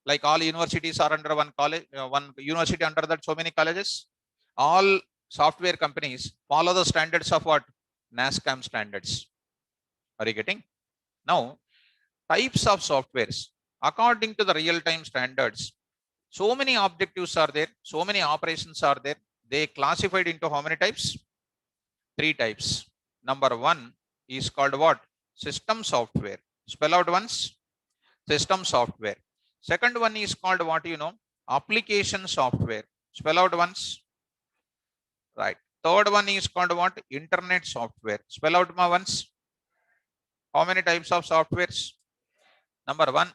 Like all universities are under one college, one university under that so many colleges. All software companies follow the standards of what? NASCAM standards. Are you getting? Now, types of softwares according to the real-time standards. So many objectives are there, so many operations are there. They classified into how many types? Three types. Number one is called what? System software. Spell out once. System software. Second one is called what? Application software. Spell out once. Right. Third one is called what? Internet software. Spell out once. How many types of softwares? Number one,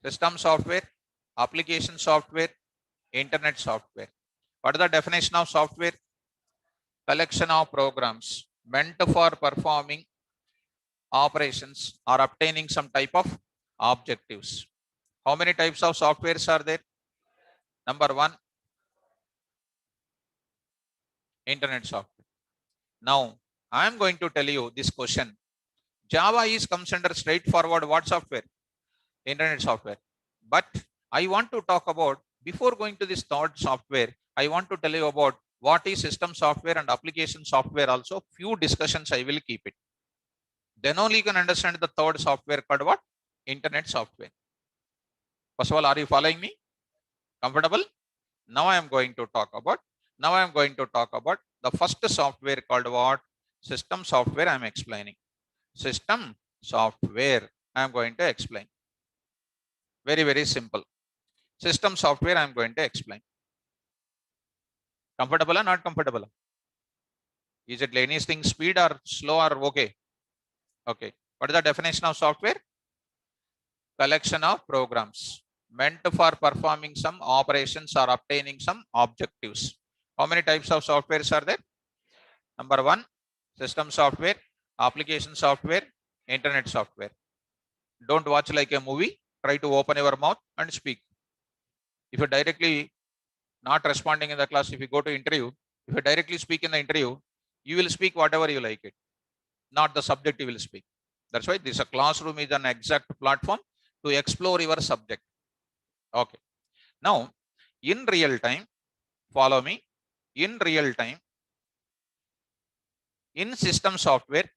system software, application software, internet software. What is the definition of software? Collection of programs meant for performing operations or obtaining some type of objectives. How many types of softwares are there? Number one, internet software. Now, I am going to tell you this question. Java is comes under straightforward what software? Internet software. But I want to talk about, before going to this third software, I want to tell you about what is system software and application software also. Few discussions I will keep it. Then only you can understand the third software called what? Internet software. First of all, are you following me? Comfortable? Now I am going to talk about the first software called what? System software I am explaining. System software I am going to explain. Very, very simple. System software I am going to explain. Comfortable or not comfortable? Is it anything speed or slow or okay? Okay. What is the definition of software? Collection of programs meant for performing some operations or obtaining some objectives. How many types of softwares are there? Number one, system software, application software, internet software. Don't watch like a movie. Try to open your mouth and speak. If you're directly not responding in the class, if you go to interview, if you directly speak in the interview, you will speak whatever you like it, not the subject you will speak. That's why this classroom is an exact platform to explore your subject. Okay. Now, in real time, follow me. In real time, in system software,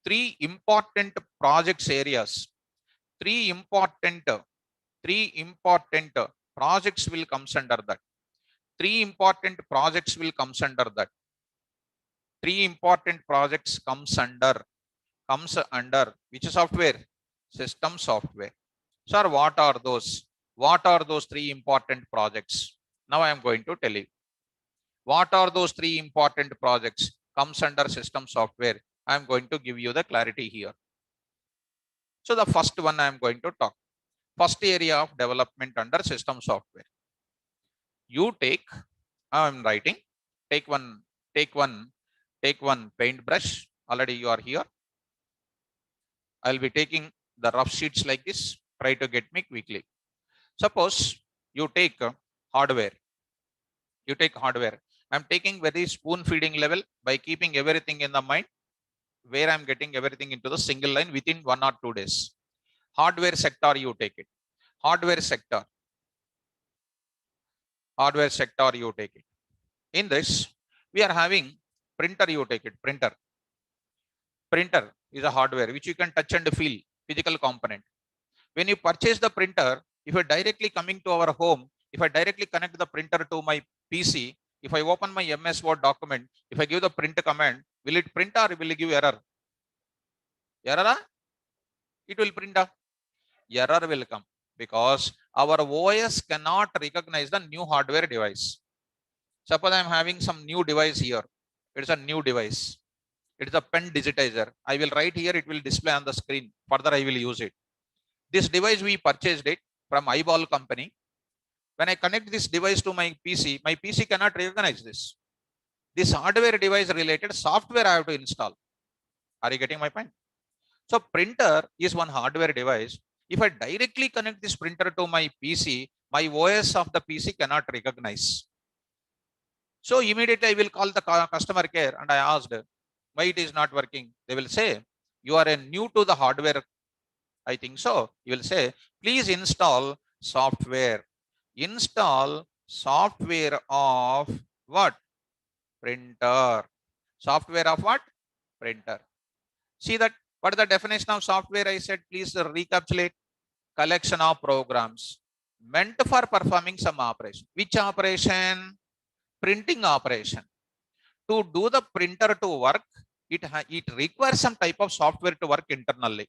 three important projects areas, three important projects will comes under that. Three important projects will comes under that. Three important projects comes under which software? System software. Sir, what are those? What are those three important projects? Now I am going to tell you. What are those three important projects comes under system software? I am going to give you the clarity here. So the first one I am going to talk. First area of development under system software. You take, I am writing, take one paintbrush. Already you are here. I'll be taking the rough sheets like this. Try to get me quickly. Suppose you take hardware. You take hardware. I'm taking very spoon feeding level by keeping everything in the mind, where I'm getting everything into the single line within 1 or 2 days. Hardware sector, you take it. Hardware sector. Hardware sector, you take it. In this, we are having printer, you take it. Printer. Printer is a hardware which you can touch and feel, physical component. When you purchase the printer, if you're directly coming to our home, if I directly connect the printer to my PC, if I open my MS Word document, if I give the print command, will it print or will it give error? Error? It will print. Error will come because our OS cannot recognize the new hardware device. Suppose I am having some new device here. It's a new device. It is a pen digitizer. I will write here, it will display on the screen. Further, I will use it. This device, we purchased it from Eyeball company. When I connect this device to my PC cannot recognize this. This hardware device related software I have to install. Are you getting my point? So printer is one hardware device If I directly connect this printer to my PC, my OS of the PC cannot recognize. So immediately I will call the customer care and I asked why it is not working. They will say, you are new to the hardware. I think so. You will say, please install software. Install software of what? Printer. Software of what? Printer. See that? What is the definition of software? I said, please recapitulate. Collection of programs meant for performing some operation. Which operation? Printing operation. To do the printer to work, it requires some type of software to work internally.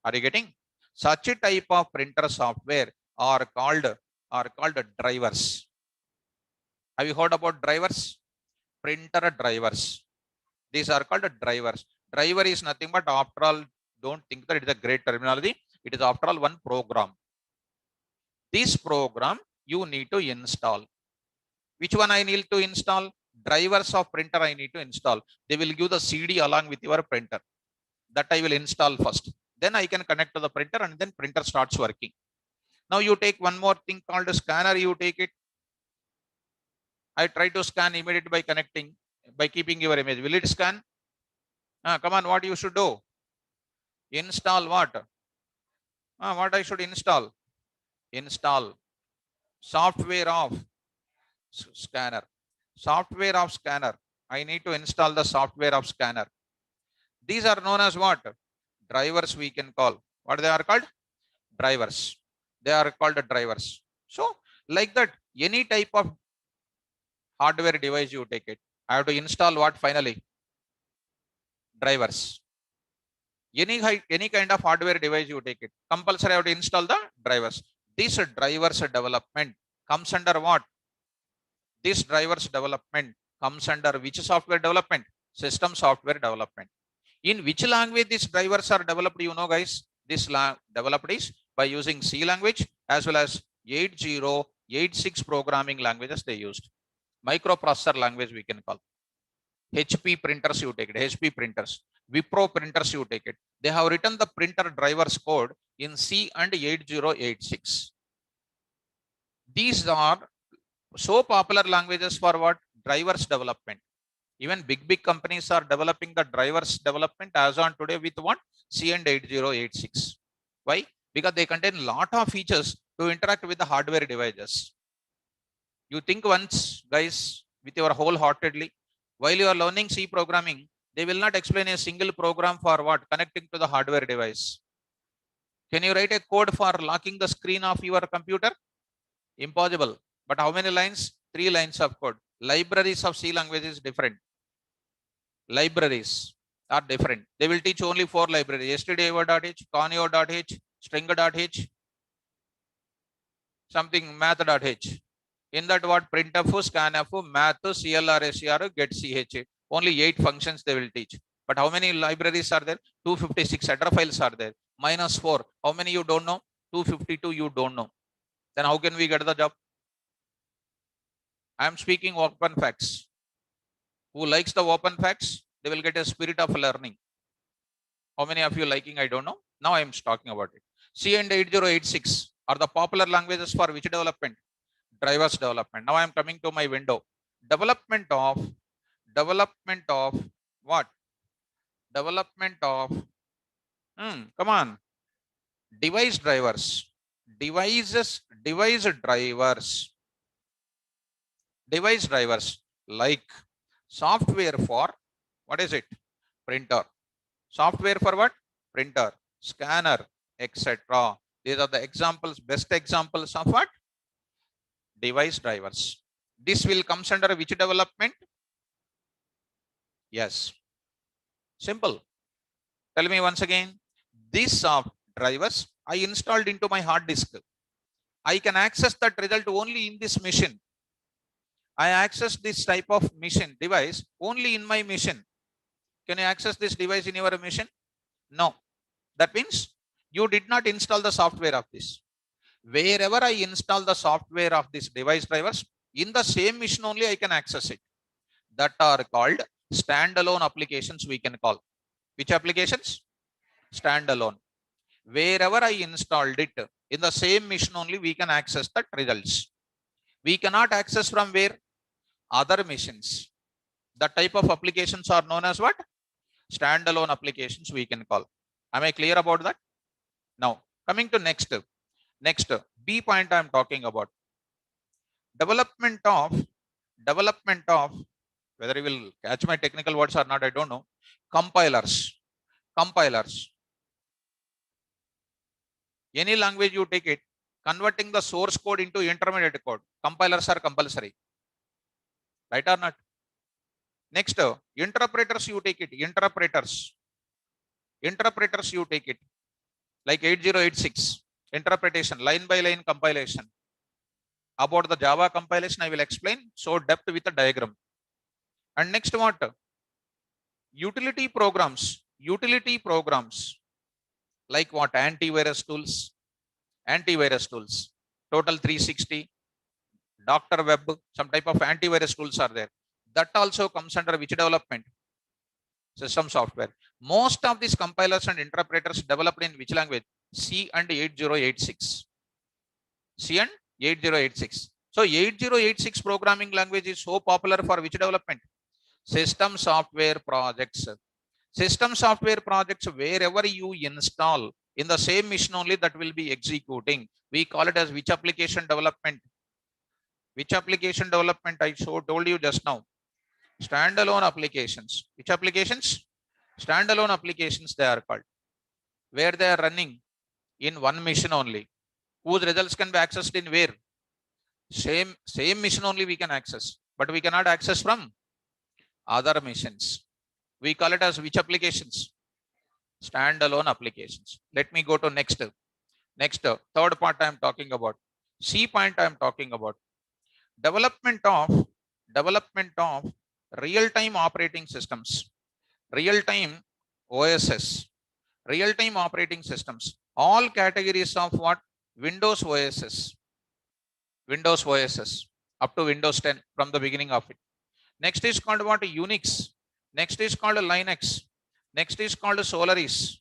Are you getting? Such a type of printer software are called drivers. Have you heard about drivers? Printer drivers. These are called drivers. Driver is nothing but, after all, don't think that it is a great terminology. It is after all one program. This program you need to install. Which one I need to install? Drivers of printer I need to install. They will give the CD along with your printer. That I will install first. Then I can connect to the printer and then printer starts working. Now you take one more thing called a scanner. You take it. I try to scan immediately by connecting, by keeping your image. Will it scan? Come on, what you should do? Install what? What I should install? Install software of scanner. Software of scanner. I need to install the software of scanner. These are known as what? Drivers we can call. What they are called? Drivers. They are called drivers. So like that, any type of hardware device you take it, I have to install what finally? Drivers. Any kind of hardware device you take it, compulsory I have to install the drivers. This drivers development comes under what? This drivers development comes under which software development? System software development. In which language these drivers are developed, you know, guys? This developed is by using C language as well as 8086 programming languages they used. Microprocessor language we can call. HP printers you take it, HP printers. Wipro printers you take it. They have written the printer drivers code in C and 8086. These are so popular languages for what? Drivers development. Even big companies are developing the drivers development as on today with what? C and 8086. Why? Because they contain lot of features to interact with the hardware devices. You think once, guys, with your wholeheartedly, while you are learning C programming, they will not explain a single program for what? Connecting to the hardware device. Can you write a code for locking the screen of your computer? Impossible. But how many lines? 3 lines of code. Libraries of C language is different. Libraries are different. They will teach only 4 libraries: stdio.h, conio.h, string.h, something math.h. In that what? Printf, scanf, math, clr, ser, get ch. Only 8 functions they will teach. But how many libraries are there? 256 header files are there. Minus 4. How many you don't know? 252 you don't know. Then how can we get the job? I am speaking open facts. Who likes the open facts? They will get a spirit of learning. How many of you liking? I don't know. Now I am talking about it. C and 8086 are the popular languages for which development? Drivers development. Now I am coming to my window. Development of what? Development of come on. Device drivers. Device drivers. Device drivers like software for what is it? Printer. Software for what? Printer, scanner, etc. These are the examples, best examples of what? Device drivers. This will comes under which development? Yes. Simple. Tell me once again. These soft drivers I installed into my hard disk. I can access that result only in this machine. I access this type of machine device only in my machine. Can you access this device in your machine? No. That means you did not install the software of this. Wherever I install the software of this device drivers, in the same machine only I can access it. That are called standalone applications we can call. Which applications? Standalone. wherever I installed it, in the same machine only we can access the results. We cannot access from where? Other machines. The type of applications are known as what? Standalone applications we can call. Am I clear about that? Now, coming to next B point I am talking about. Development of, whether you will catch my technical words or not, I don't know. Compilers. Compilers. Any language you take it, converting the source code into intermediate code. Compilers are compulsory. Right or not? Next, interpreters you take it. Interpreters you take it. Like 8086. Interpretation, line by line compilation. About the Java compilation, I will explain so depth with a diagram. And next what? Utility programs. Utility programs. Like what? Antivirus tools. Antivirus tools. Total 360. Dr. Web. Some type of antivirus tools are there. That also comes under which development? System software. Most of these compilers and interpreters developed in which language? C and 8086. C and 8086. So 8086 programming language is so popular for which development? System software projects. System software projects, wherever you install, in the same machine only that will be executing. We call it as which application development? Which application development I told you just now? Standalone applications. Which applications? Standalone applications they are called. Where they are running in one machine only. Whose results can be accessed in where? Same machine only we can access. But we cannot access from other machines. We call it as which applications? Standalone applications. Let me go to next. Third part I am talking about. C point I am talking about. Development of real-time operating systems. Real-time OSS. Real-time operating systems. All categories of what? Windows OSS. Windows OSS. Up to Windows 10 from the beginning of it. Next is called what? Unix. Next is called Linux. Next is called Solaris.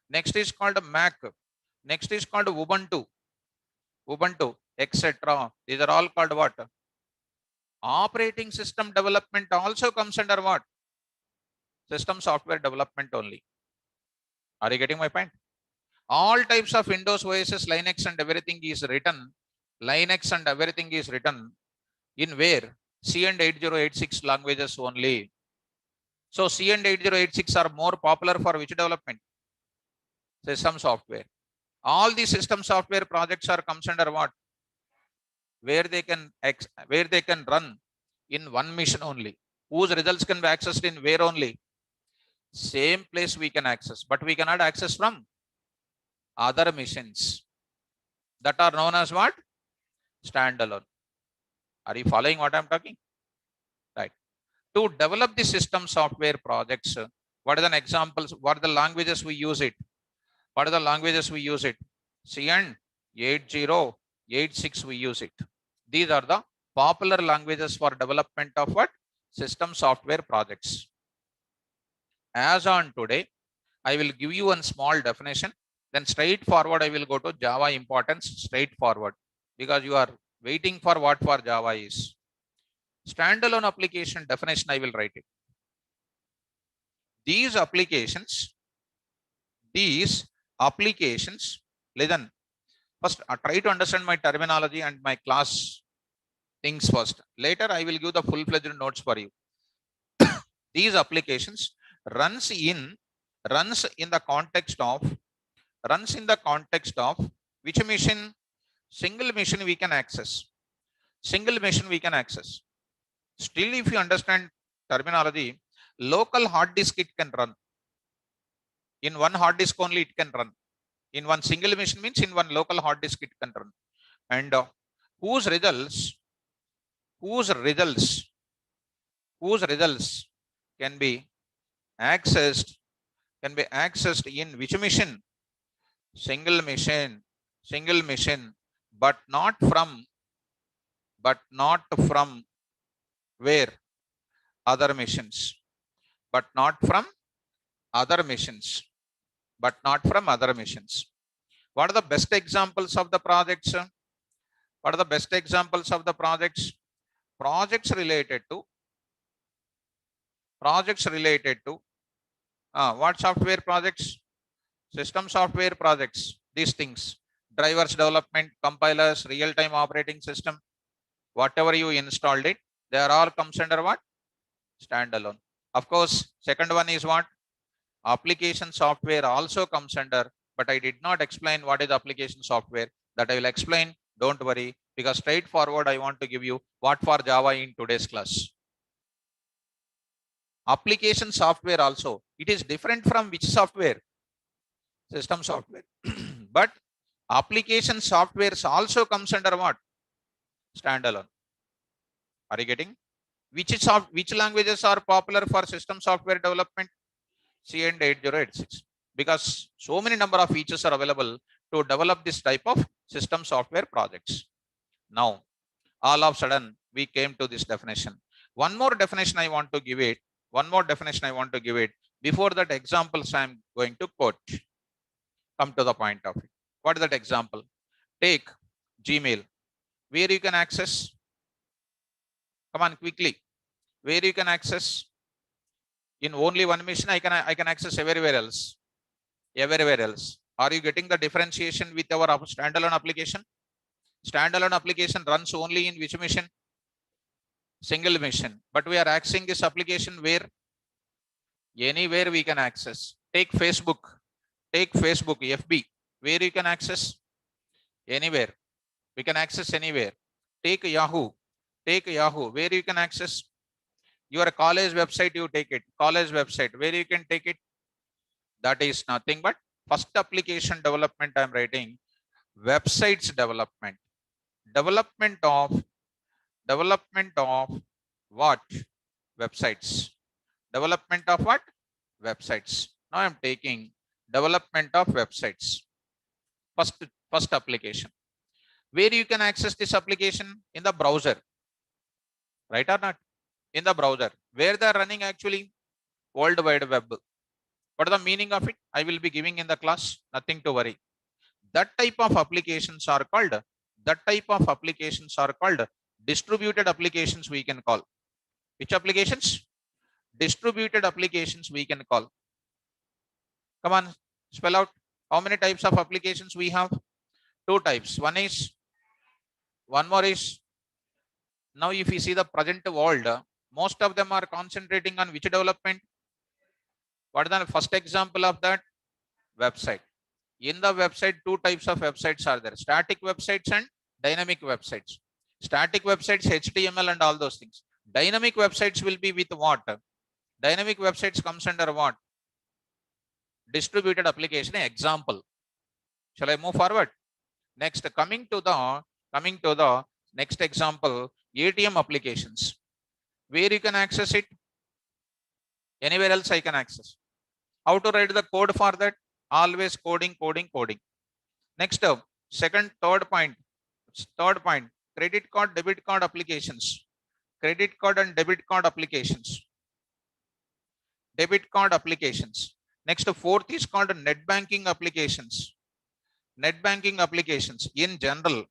Next is called Mac. Next is called Ubuntu, etc. These are all called what? Operating system development also comes under what? System software development only. Are you getting my point? All types of Windows OSS, Linux and everything is written. Linux and everything is written in where? C and 8086 languages only. So C and 8086 are more popular for which development? System software. All these system software projects are comes under what? Where they can run in one machine only. Whose results can be accessed in where only? Same place we can access, but we cannot access from other machines. That are known as what? Standalone. Are you following what I'm talking? Right. To develop the system software projects, what are the examples? What are the languages we use it? What are the languages we use it? C and 8086 we use it. These are the popular languages for development of what? System software projects. As on today, I will give you a small definition. Then straightforward, I will go to Java importance straightforward, because you are waiting for what for Java is. Standalone application definition, I will write it. These applications, listen, first try to understand my terminology and my class things first. Later, I will give the full-fledged notes for you. These applications runs in the context of which machine? Single machine we can access. Single machine we can access. Still, if you understand terminology, local hard disk it can run. In one hard disk only it can run. In one single machine means in one local hard disk it can run. And whose results can be accessed in which machine? Single machine, but not from where? Other machines, but not from other machines. What are the best examples of the projects? What are the best examples of the projects? Projects related to what software projects? System software projects. These things. Drivers development, compilers, real-time operating system. Whatever you installed it, they are all comes under what? Standalone. Of course, second one is what? Application software also comes under, but I did not explain what is application software. That I will explain. Don't worry, because straightforward I want to give you what for Java in today's class. Application software also, it is different from which software? System software. But application softwares also comes under what? Standalone. Are you getting? Which languages are popular for system software development? C and 8086. Because so many number of features are available to develop this type of system software projects. Now, all of a sudden, we came to this definition. One more definition I want to give it. Before that, examples I am going to quote. Come to the point of it. What is that example? Take Gmail, where you can access. Come on, quickly. Where you can access in only one machine. I can access everywhere else. Are you getting the differentiation with our standalone application? Standalone application runs only in which machine? Single machine. But we are accessing this application where? Anywhere we can access. Take Facebook, FB, where you can access? Anywhere. We can access anywhere. Take Yahoo, where you can access? Your college website, you take it. College website, where you can take it? That is nothing but first application development I am writing. Websites development. Development of what? Websites. Development of what? Websites. Now I am taking development of websites. First application. Where you can access this application? In the browser. Right or not? In the browser. Where they are running actually? World Wide Web. What is the meaning of it? I will be giving in the class. Nothing to worry. That type of applications are called distributed applications we can call. Which applications? Distributed applications we can call. Come on, spell out. How many types of applications we have? Two types. One more is, now if you see the present world, most of them are concentrating on which development? What is the first example of that? Website. In the website, two types of websites are there. Static websites and dynamic websites. Static websites, HTML and all those things. Dynamic websites will be with what? Dynamic websites comes under what? Distributed application example. Shall I move forward? Next, coming to the next example, ATM applications. Where you can access it? Anywhere else I can access. How to write the code for that? Always coding. Next, third point, credit card, debit card applications. Credit card and debit card applications. Next, fourth is called net banking applications. In general,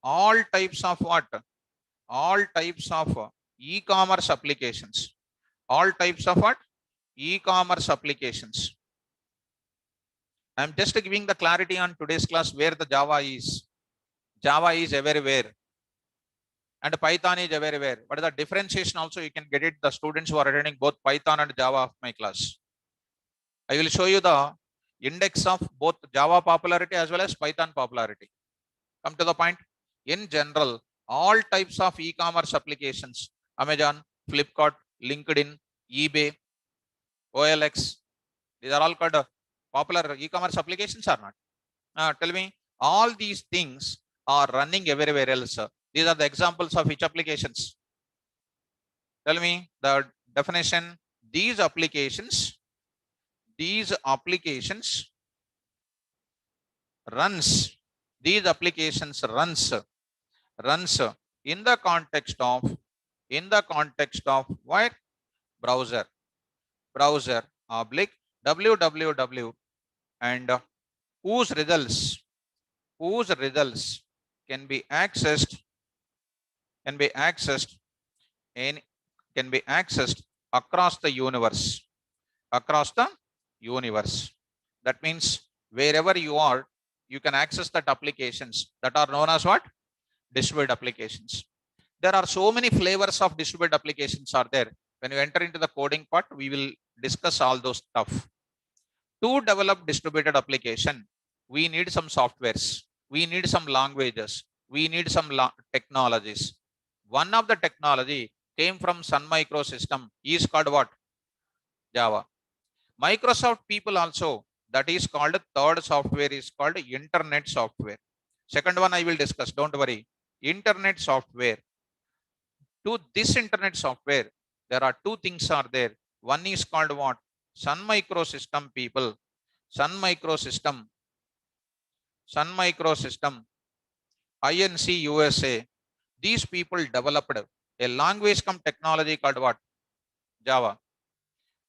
all types of what? All types of e-commerce applications. All types of what? E-commerce applications. I am just giving the clarity on today's class where the Java is. Java is everywhere. And Python is everywhere. But the differentiation also you can get it. The students who are attending both Python and Java of my class. I will show you the index of both Java popularity as well as Python popularity. Come to the point. In general, all types of e-commerce applications, Amazon, Flipkart, LinkedIn, eBay, OLX, these are all called popular e-commerce applications or not? Tell me, all these things are running everywhere else. These are the examples of which applications? Tell me the definition. These applications runs in the context of what? Browser oblique www and whose results whose results can be accessed can be accessed in can be accessed across the universe. Across the universe. That means wherever you are, you can access that applications that are known as what? Distributed applications. There are so many flavors of distributed applications are there. When you enter into the coding part, we will discuss all those stuff. To develop distributed application, we need some softwares, we need some languages, we need some technologies. One of the technology came from Sun Microsystem is called what? Java. Microsoft people also, that is called third software is called internet software. Second one I will discuss, don't worry. Internet software. To this internet software, there are two things are there. One is called what? Sun Microsystem people. Sun Microsystem. Sun Microsystem. INC USA. These people developed a language come technology called what? Java.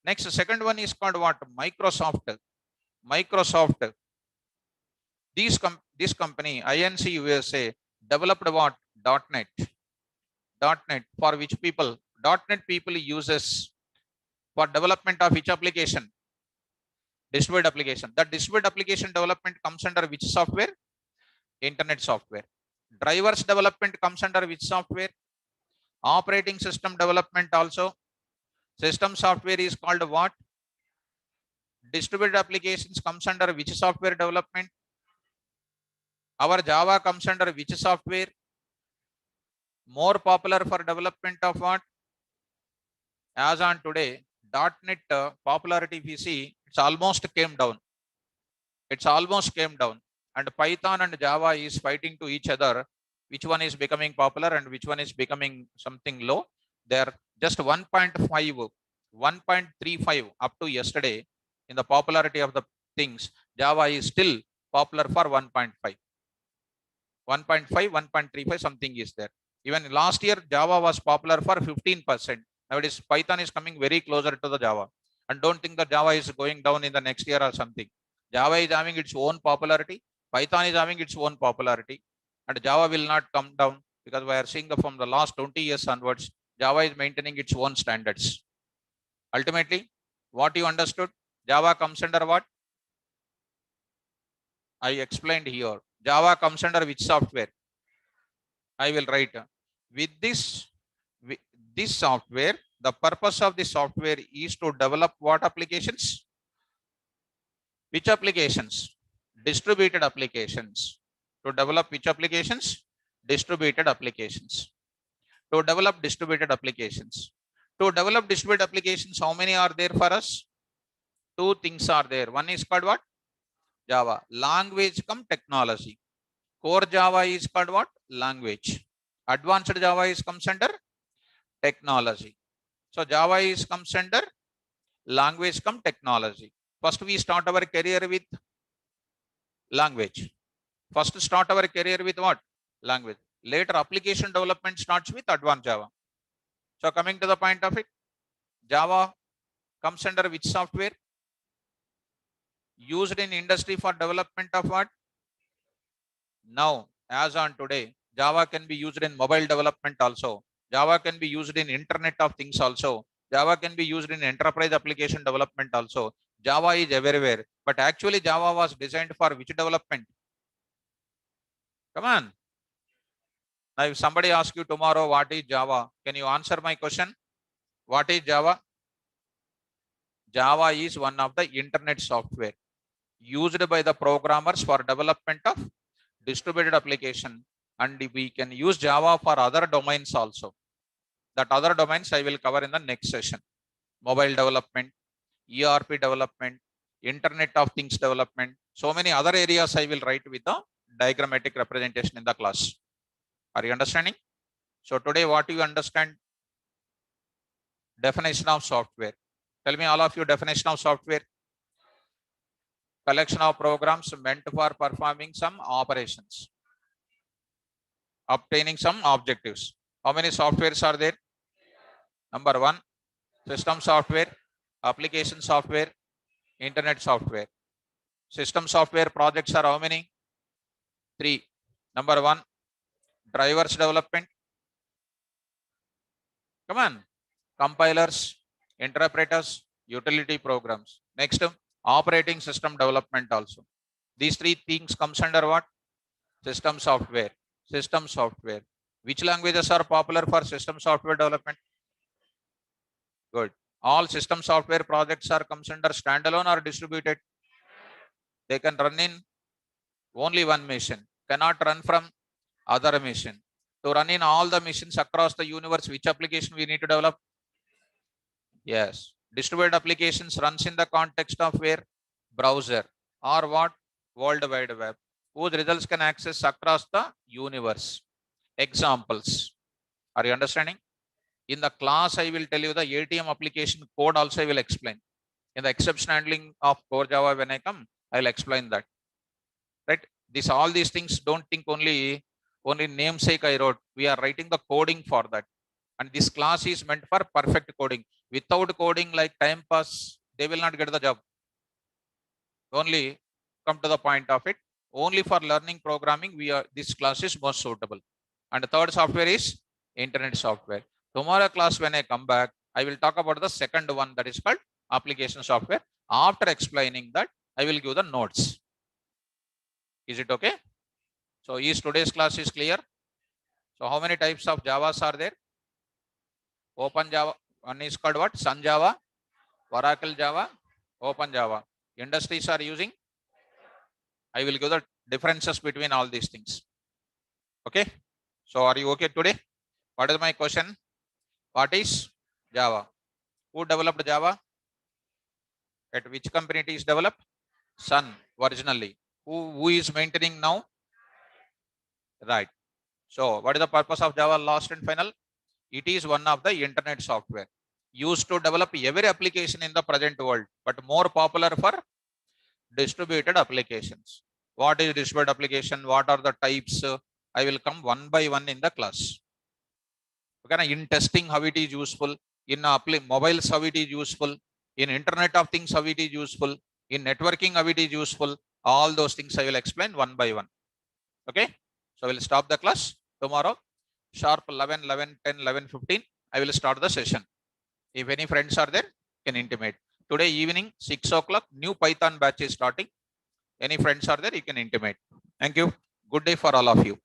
Next, second one is called what? Microsoft. Microsoft. This company, INC USA, developed what? .NET. .NET for which people? .NET people uses for development of which application? Distributed application. That distributed application development comes under which software? Internet software. Drivers development comes under which software? Operating system development also. System software is called what? Distributed applications comes under which software development? Our Java comes under which software? More popular for development of what? As on today, .NET popularity if you see, it's almost came down. It's almost came down. And Python and Java is fighting to each other. Which one is becoming popular and which one is becoming something low? They're just 1.5, 1.35 up to yesterday in the popularity of the things. Java is still popular for 1.5. 1.5, 1.35 something is there. Even last year, Java was popular for 15%. Nowadays, Python is coming very closer to the Java. And don't think that Java is going down in the next year or something. Java is having its own popularity. Python is having its own popularity. And Java will not come down because we are seeing from the last 20 years onwards, Java is maintaining its own standards. Ultimately, what you understood? Java comes under what? I explained here. Java comes under which software? I will write. With this software, the purpose of the software is to develop what applications? Which applications? Distributed applications. To develop which applications? Distributed applications. To develop distributed applications. To develop distributed applications, how many are there for us? Two things are there. One is called what? Java. Language come technology. Core Java is called what? Language. Advanced Java is comes under technology. So Java is comes under language come technology. First we start our career with language. First start our career with what? Language. Later application development starts with advanced Java. So coming to the point of it, Java comes under which software? Used in industry for development of what? Now, as on today, Java can be used in mobile development also. Java can be used in Internet of Things also. Java can be used in enterprise application development also. Java is everywhere. But actually, Java was designed for which development? Come on. Now, if somebody asks you tomorrow, what is Java? Can you answer my question? What is Java? Java is one of the internet software used by the programmers for development of distributed application, and we can use Java for other domains also. That other domains I will cover in the next session. Mobile development, ERP development, Internet of Things development. So many other areas I will write with the diagrammatic representation in the class. Are you understanding? So today what you understand? Definition of software. Tell me all of you definition of software. Collection of programs meant for performing some operations, obtaining some objectives. How many softwares are there? Number one, system software, application software, internet software. System software projects are how many? 3. Number 1, drivers development. Come on. Compilers, interpreters, utility programs. Next, operating system development also. These 3 things comes under what? System software. System software. Which languages are popular for system software development? Good. All system software projects are comes under standalone or distributed. They can run in only one machine. Cannot run from other machine. To run in all the machines across the universe, which application we need to develop? Yes. Distributed applications runs in the context of where? Browser or what? World Wide Web, whose results can access across the universe. Examples. Are you understanding? In the class, I will tell you the ATM application code also I will explain. In the exception handling of core Java, when I come, I will explain that. Right? All these things, don't think only namesake I wrote. We are writing the coding for that. And this class is meant for perfect coding. Without coding, like time pass, they will not get the job. Only come to the point of it. Only for learning programming, this class is most suitable. And the third software is internet software. Tomorrow class, when I come back, I will talk about the second one, that is called application software. After explaining that, I will give the notes. Is it okay? So is today's class is clear? So how many types of Javas are there? Open Java, one is called what? Sun Java, Oracle Java, Open Java. Industries are using. I will give the differences between all these things. Okay. So are you okay today? What is my question? What is Java? Who developed Java? At which company it is developed? Sun originally. Who is maintaining now? Right. So what is the purpose of Java last and final? It is one of the internet software used to develop every application in the present world, but more popular for distributed applications. What is distributed application? What are the types? I will come one by one in the class. Okay, in testing, how it is useful. In mobiles, how it is useful. In Internet of Things, how it is useful. In networking, how it is useful. All those things I will explain one by one. Okay. So we'll stop the class tomorrow. Sharp 11, 11, 10, 11, 15. I will start the session. If any friends are there, can intimate. Today evening, 6 o'clock, new Python batch is starting. Any friends are there, you can intimate. Thank you. Good day for all of you.